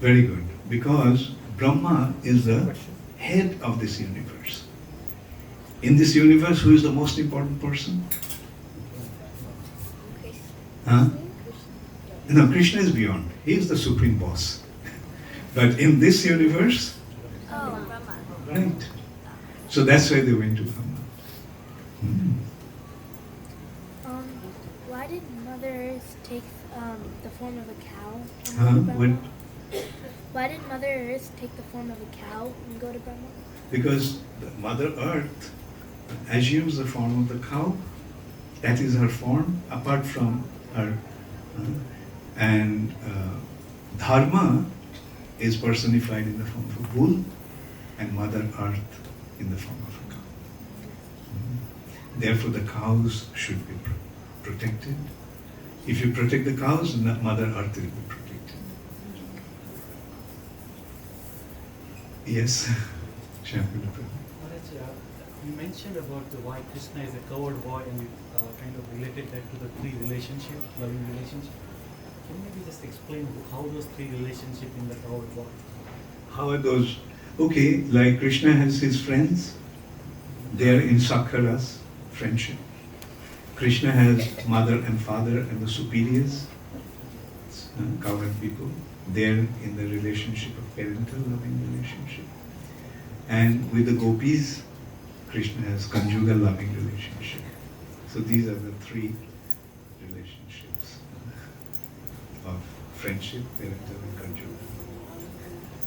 A: Very good. Because Brahma is the head of this universe. In this universe, who is the most important person?
C: Krishna.
A: Huh? No, Krishna is beyond. He is the supreme boss. But in this universe,
C: Oh, Brahma.
A: right. So that's why they went to Brahma. Hmm.
D: Why did Mother Earth take the form of a cow? and
A: Huh?
D: go to Brahma?
A: What?
D: Why did Mother Earth take the form of a cow and go to Brahma?
A: Because the Mother Earth assumes the form of the cow. That is her form, apart from her. And Dharma is personified in the form of a bull, and Mother Earth in the form of a cow. Therefore, the cows should be protected. If you protect the cows, then Mother Earth will be protected. Yes, Shankara.
E: Maharaj, you mentioned about the why Krishna is a coward boy, and you kind of related that to the three relationship, loving relationship. Can you maybe just explain how those three relationship in the coward boy?
A: How are those? Okay, like Krishna has his friends. They are in Sakharas, friendship. Krishna has mother and father and the superiors, cowherd people. They are in the relationship of parental loving relationship. And with the gopis, Krishna has conjugal loving relationship. So these are the three relationships of friendship, parental and conjugal.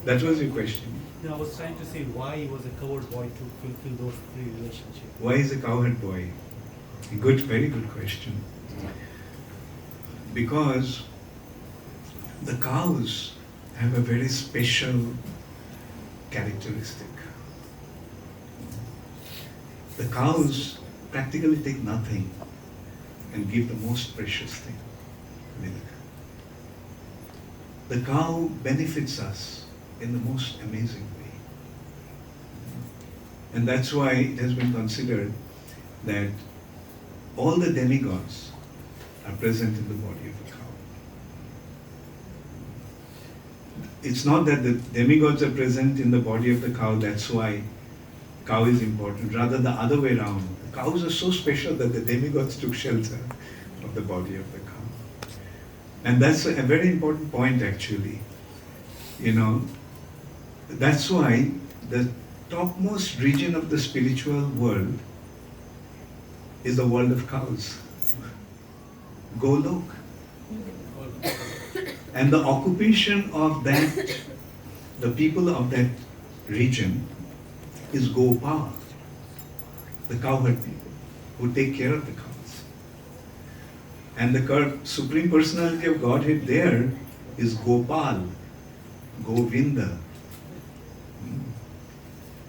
A: That was your question.
E: No, I was trying to say why he was a coward boy to fulfill those three relationships.
A: Why is a cowherd boy? Good, very good question. Because the cows have a very special characteristic. The cows practically take nothing and give the most precious thing, milk. The cow benefits us in the most amazing way. And that's why it has been considered that all the demigods are present in the body of a cow. It's not that the demigods are present in the body of the cow, that's why cow is important. Rather the other way around. The cows are so special that the demigods took shelter of the body of the cow. And that's a very important point actually. You know, that's why the topmost region of the spiritual world is the world of cows. Golok. And the occupation of that, the people of that region is Gopal, the cowherd people who take care of the cows. And the Supreme Personality of Godhead there is Gopal, Govinda.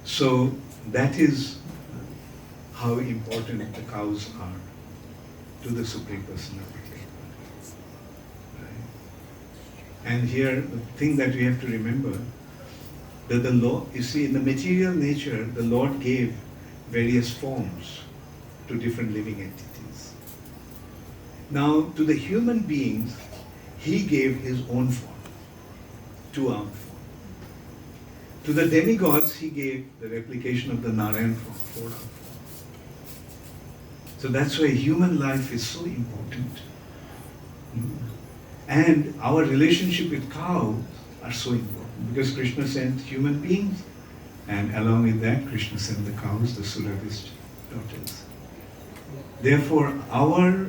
A: So that is how important the cows are to the Supreme Personality. Right? And here, the thing that we have to remember, that the Lord, you see, in the material nature, the Lord gave various forms to different living entities. Now, to the human beings, He gave His own form, two-armed form. To the demigods, He gave the replication of the Narayan form, four-armed form. So that's why human life is so important. And our relationship with cows are so important because Krishna sent human beings, and along with that, Krishna sent the cows, the Suravist daughters. Therefore, our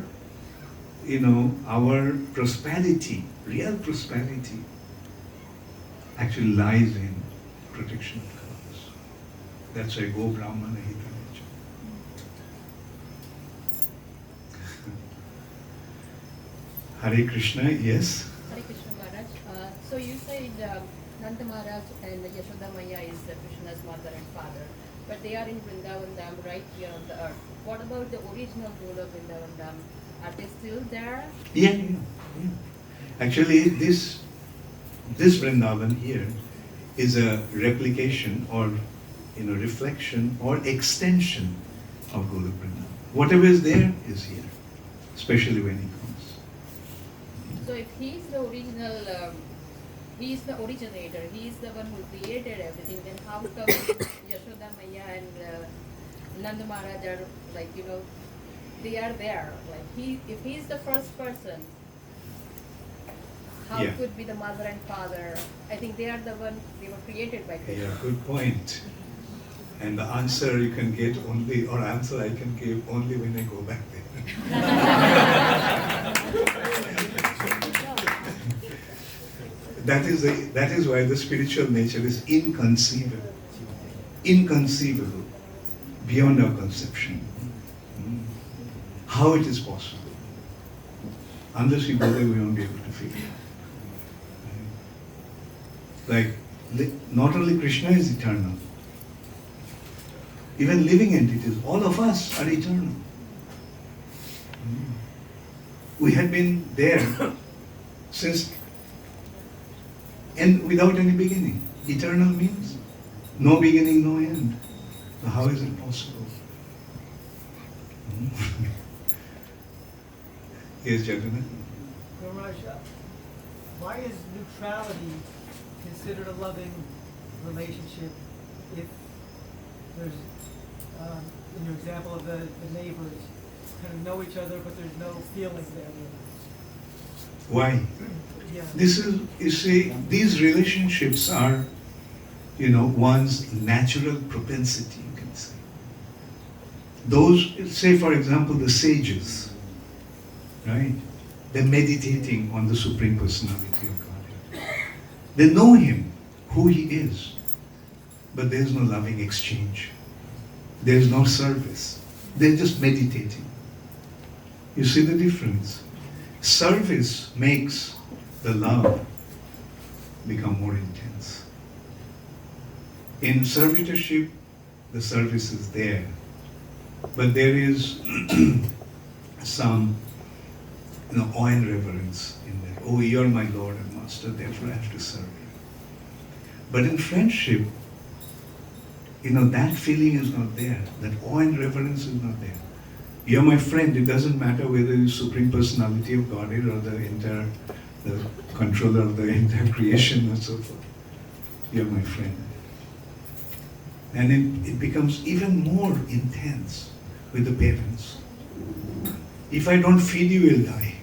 A: prosperity, real prosperity, actually lies in protection of cows. That's why Go Brahmana Hita Nature. Hare Krishna, yes.
F: Hare Krishna Maharaj. So you said Nanda Maharaj and Yashoda Maya is Krishna's mother and father. but they are in Vrindavan Dham right here on the earth. What about the original Golok Vrindavan Dham? Are they still there?
A: Yeah. Actually, this Vrindavan here is a replication or reflection or extension of Golok Vrindavan. Whatever is there is here, especially when he comes.
F: So if he's the original, he's the originator, he's the one who created everything, then how come Yashoda Maya and Nanda Maharaj are like, they are there. Like if he's the first person, how could be the mother and father? I think they are the one, they were created by Krishna.
A: Yeah, good point. And the answer you can get only, or answer I can give only when I go back there. That is why the spiritual nature is inconceivable. Inconceivable. Beyond our conception. How it is possible? Unless we go there, we won't be able to figure it out. Like, not only Krishna is eternal, even living entities, all of us are eternal. We had been there since, and without any beginning. Eternal means no beginning, no end. So how is it possible? Yes, gentlemen.
B: Maharaj, why is neutrality considered a loving relationship if there's, in your example of the neighbors, kind of know each other, but there's no feeling there?
A: Why?
B: Yeah.
A: This is, you see, these relationships are, one's natural propensity, you can say. Those, say for example, the sages, right? They're meditating on the Supreme Personality of Godhead. They know Him, who He is, but there's no loving exchange. There's no service. They're just meditating. You see the difference? Service makes the love become more intense. In servitorship, the service is there, but there is some awe and reverence in that. Oh, you're my Lord and Master, therefore I have to serve you. But in friendship, that feeling is not there. That awe and reverence is not there. You're my friend. It doesn't matter whether you're Supreme Personality of Godhead or the controller of the entire creation and so forth. You're my friend. And it becomes even more intense with the parents. If I don't feed you, you'll die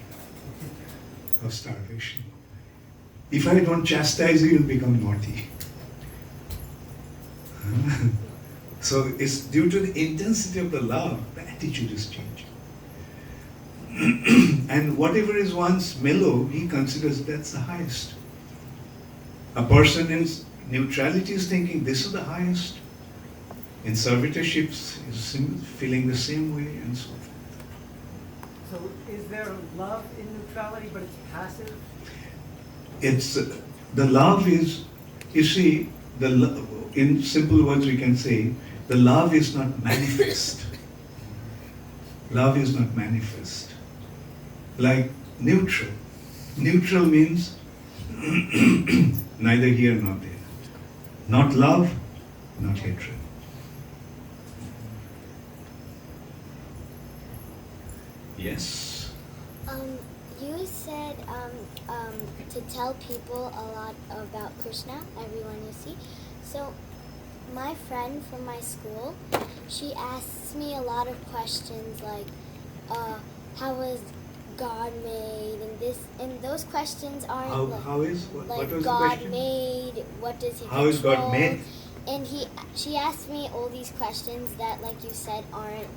A: of starvation. If I don't chastise you, you'll become naughty. So it's due to the intensity of the love, the attitude is changing. And whatever is once mellow, he considers that's the highest. A person in neutrality is thinking this is the highest. In servitorships is feeling the same way and so forth.
B: So is there love in neutrality, but it's passive?
A: It's the love is, you see, in simple words we can say, the love is not manifest. Love is not manifest. Like neutral. Neutral means neither here nor there. Not love, not hatred. Yes.
C: You said to tell people a lot about Krishna, everyone you see. So my friend from my school, she asks me a lot of questions like, how was God made, and those questions aren't
A: how is what was
C: God
A: the question?
C: made, what does He
A: How is God
C: control?
A: made?
C: And she asked me all these questions that, like you said, aren't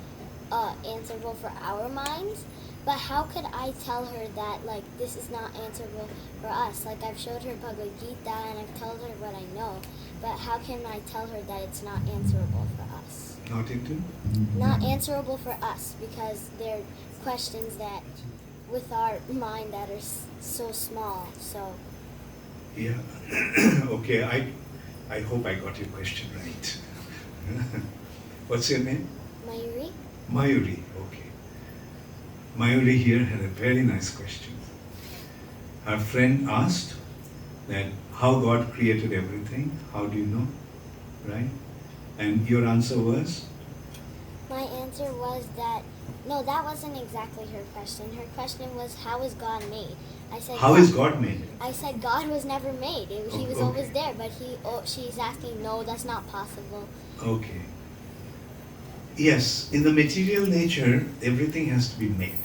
C: answerable for our minds. But how could I tell her that, like, this is not answerable for us? Like, I've showed her Bhagavad Gita and I've told her what I know. But how can I tell her that it's not answerable for us?
A: Not into?
C: Not answerable for us, because they're questions that, with our mind, that are so small. So.
A: Yeah. Okay, I hope I got your question right. What's your name?
C: Mayuri?
A: Mayuri, okay. Mayuri here had a very nice question. Her friend asked that how God created everything, how do you know, right? And your answer was?
C: My answer was that, no, that wasn't exactly her question. Her question was, how is God made? I said,
A: How is God made?
C: I said God was never made. He was
A: okay.
C: always there, but she's asking, no, that's not possible.
A: Okay. Yes, in the material nature, everything has to be made.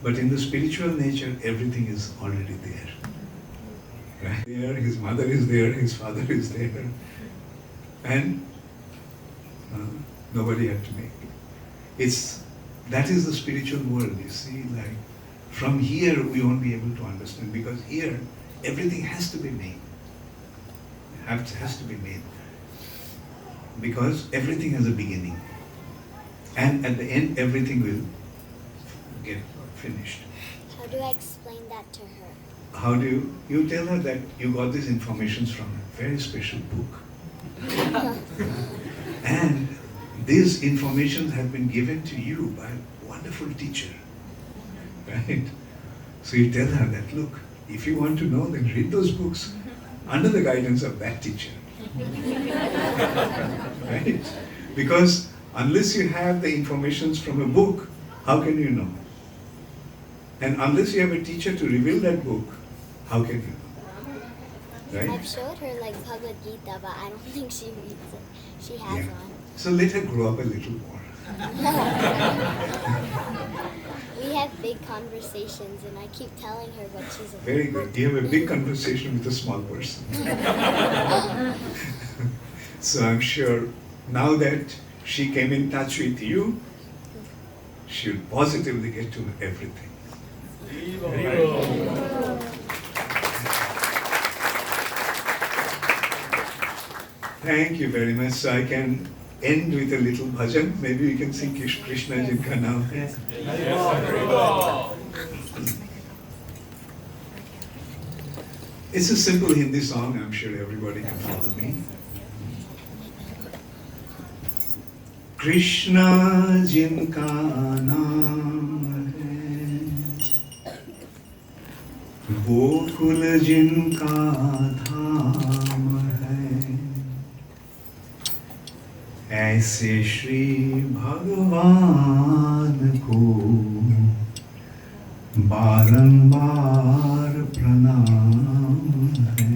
A: But in the spiritual nature, everything is already there. Right? There, his mother is there, his father is there. And nobody had to make it. That is the spiritual world, you see. Like, from here we won't be able to understand, because here everything has to be made. Has to be made. Because everything has a beginning. And at the end, everything will get finished.
C: How do I explain that to her?
A: How do you tell her that you got these informations from a very special book? And these informations have been given to you by a wonderful teacher. Right? So you tell her that, look, if you want to know, then read those books under the guidance of that teacher. Right? Because unless you have the informations from a book, how can you know? And unless you have a teacher to reveal that book, how can you know? Right?
C: I've showed her like Bhagavad Gita, but I don't think she reads it. She has one.
A: So let her grow up a little more.
C: We have big conversations and I keep telling her what she's about.
A: Very good. You have a big conversation with a small person. So I'm sure now that she came in touch with you, she'll positively get to know everything. Thank you very much. So I can end with a little bhajan. Maybe we can sing Krishna Janmashtami now.
E: Yes.
A: It's a simple Hindi song. I'm sure everybody can follow me. Krishna जिनका नाम है, गोकुल जिनका धाम है, ऐसे श्री भगवान को बारंबार प्रणाम है।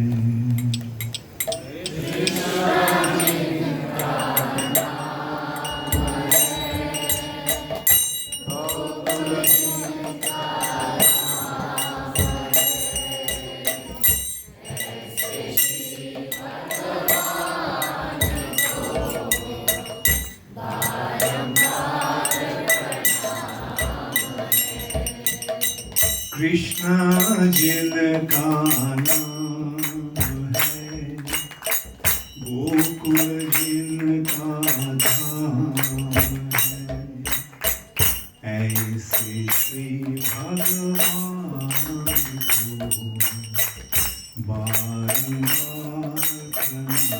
A: कृष्ण जिनका नाम है, गोकुल जिनका धाम है, ऐसे श्री भगवान को बारंबार प्रणाम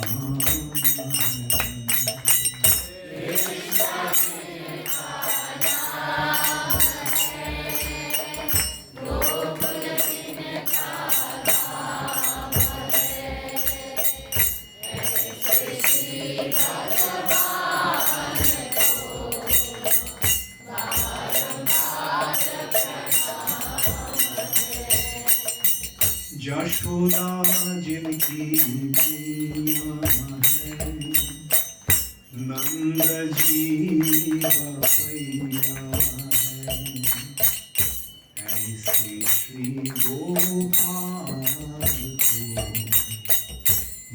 A: यशोदा जिनकी मैया है, नंद जी बपैया है, ऐसे श्री गोपाल को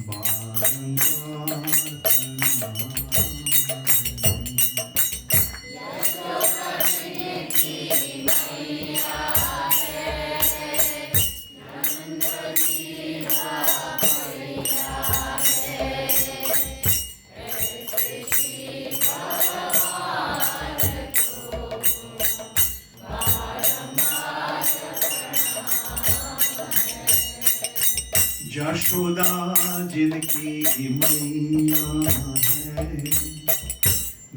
A: बारंबार प्रणाम यशोदा जिनकी मैया है,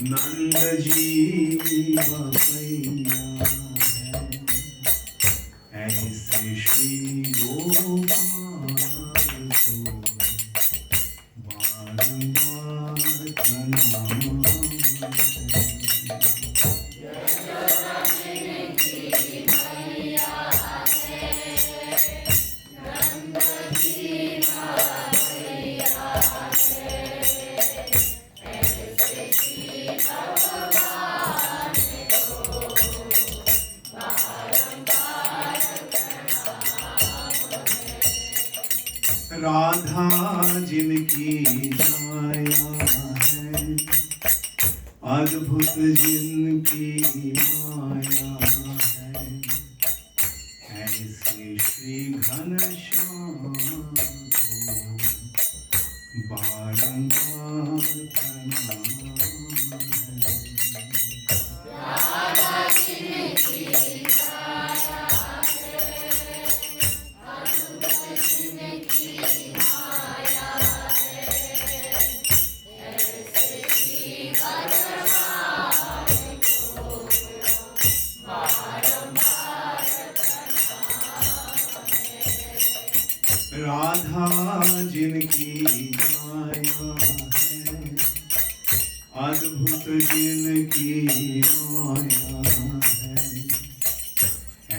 A: नंद जी बपैया है, ऐसे श्री गोपाल को बारंबार प्रणाम है। राधा जिनकी छाया है, अद्भुत जिनकी माया है, ऐसे श्री घनश्याम को बारंबार प्रणाम है। राधा जिनकी माया है, अद्भुत जिनकी माया है,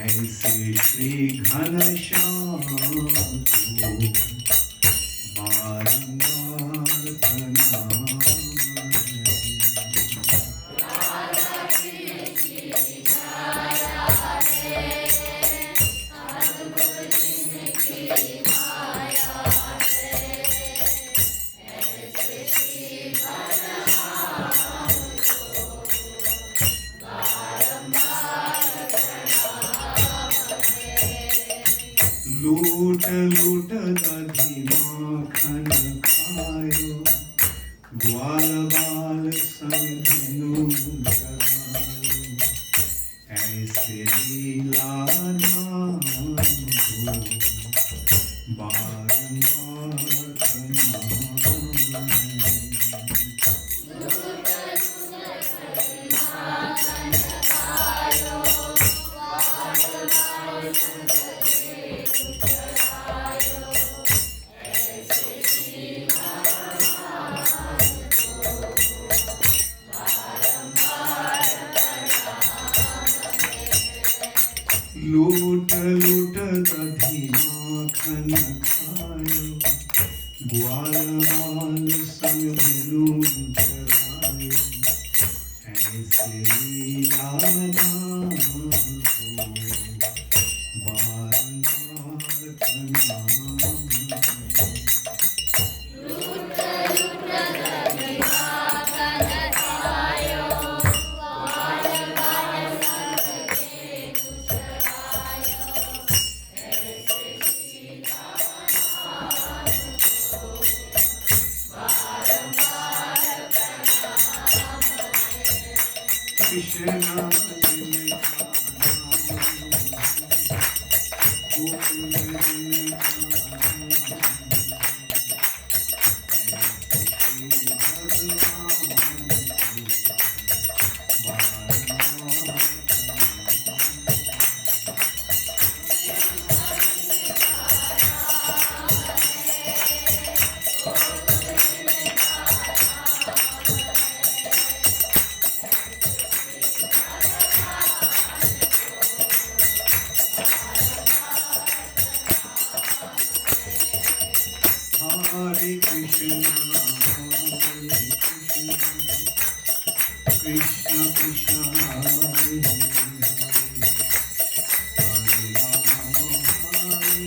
A: ऐसे श्री घनश्याम को बारंबार प्रणाम है। लूट लूट दधी माखन खायो, ग्वाल बाल संग धेनु चरायो, ऐसे लीला नाम को बारंबार प्रणाम है। लूट लूट दधी माखन खायो, ग्वाल बाल संग धेनु चरायो, ऐसे लीला नाम को बारंबार प्रणाम है। कृष्णा जिनका नाम, गोकुल जिनका Hare Krishna, Krishna Krishna, Hare Hare, Hare Rama, Hare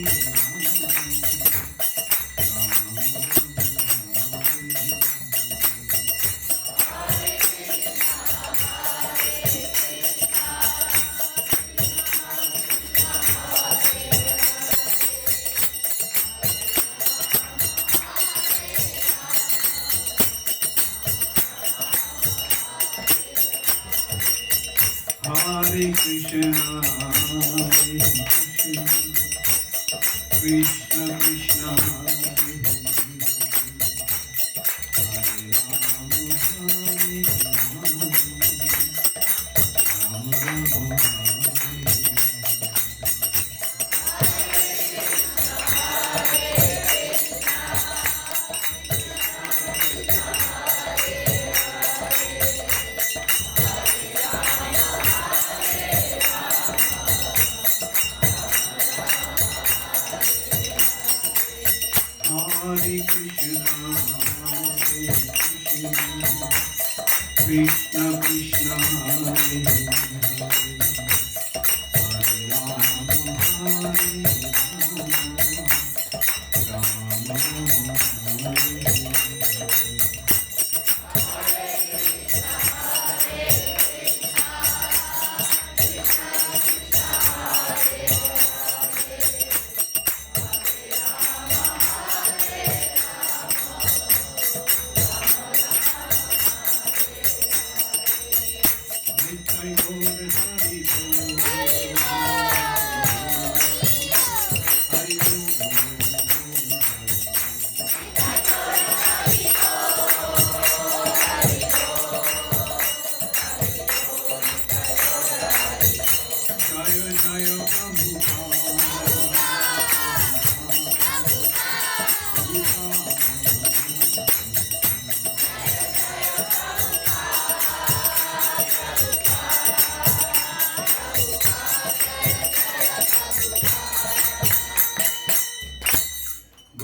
A: Hare Krishna, Hare Krishna, Krishna Krishna, Hare Krishna, Krishna Krishna, Hare Hare, Hare Rama, Rama Rama, Hare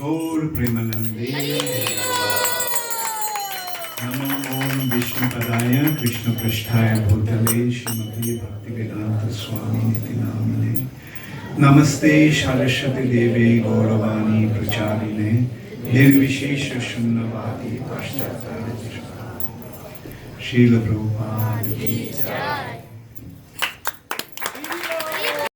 A: Gaur Premanande. Namo Om Vishnu Padaya Krishna Prasthaya Bhutale Srimati Bhakti Vedanta Swami Niti Namine Namaste Saraswati Devi Gauravani Pracharine Nirvishesha Shunnavadi Paschatya Srila Prabhupada Ki Jai.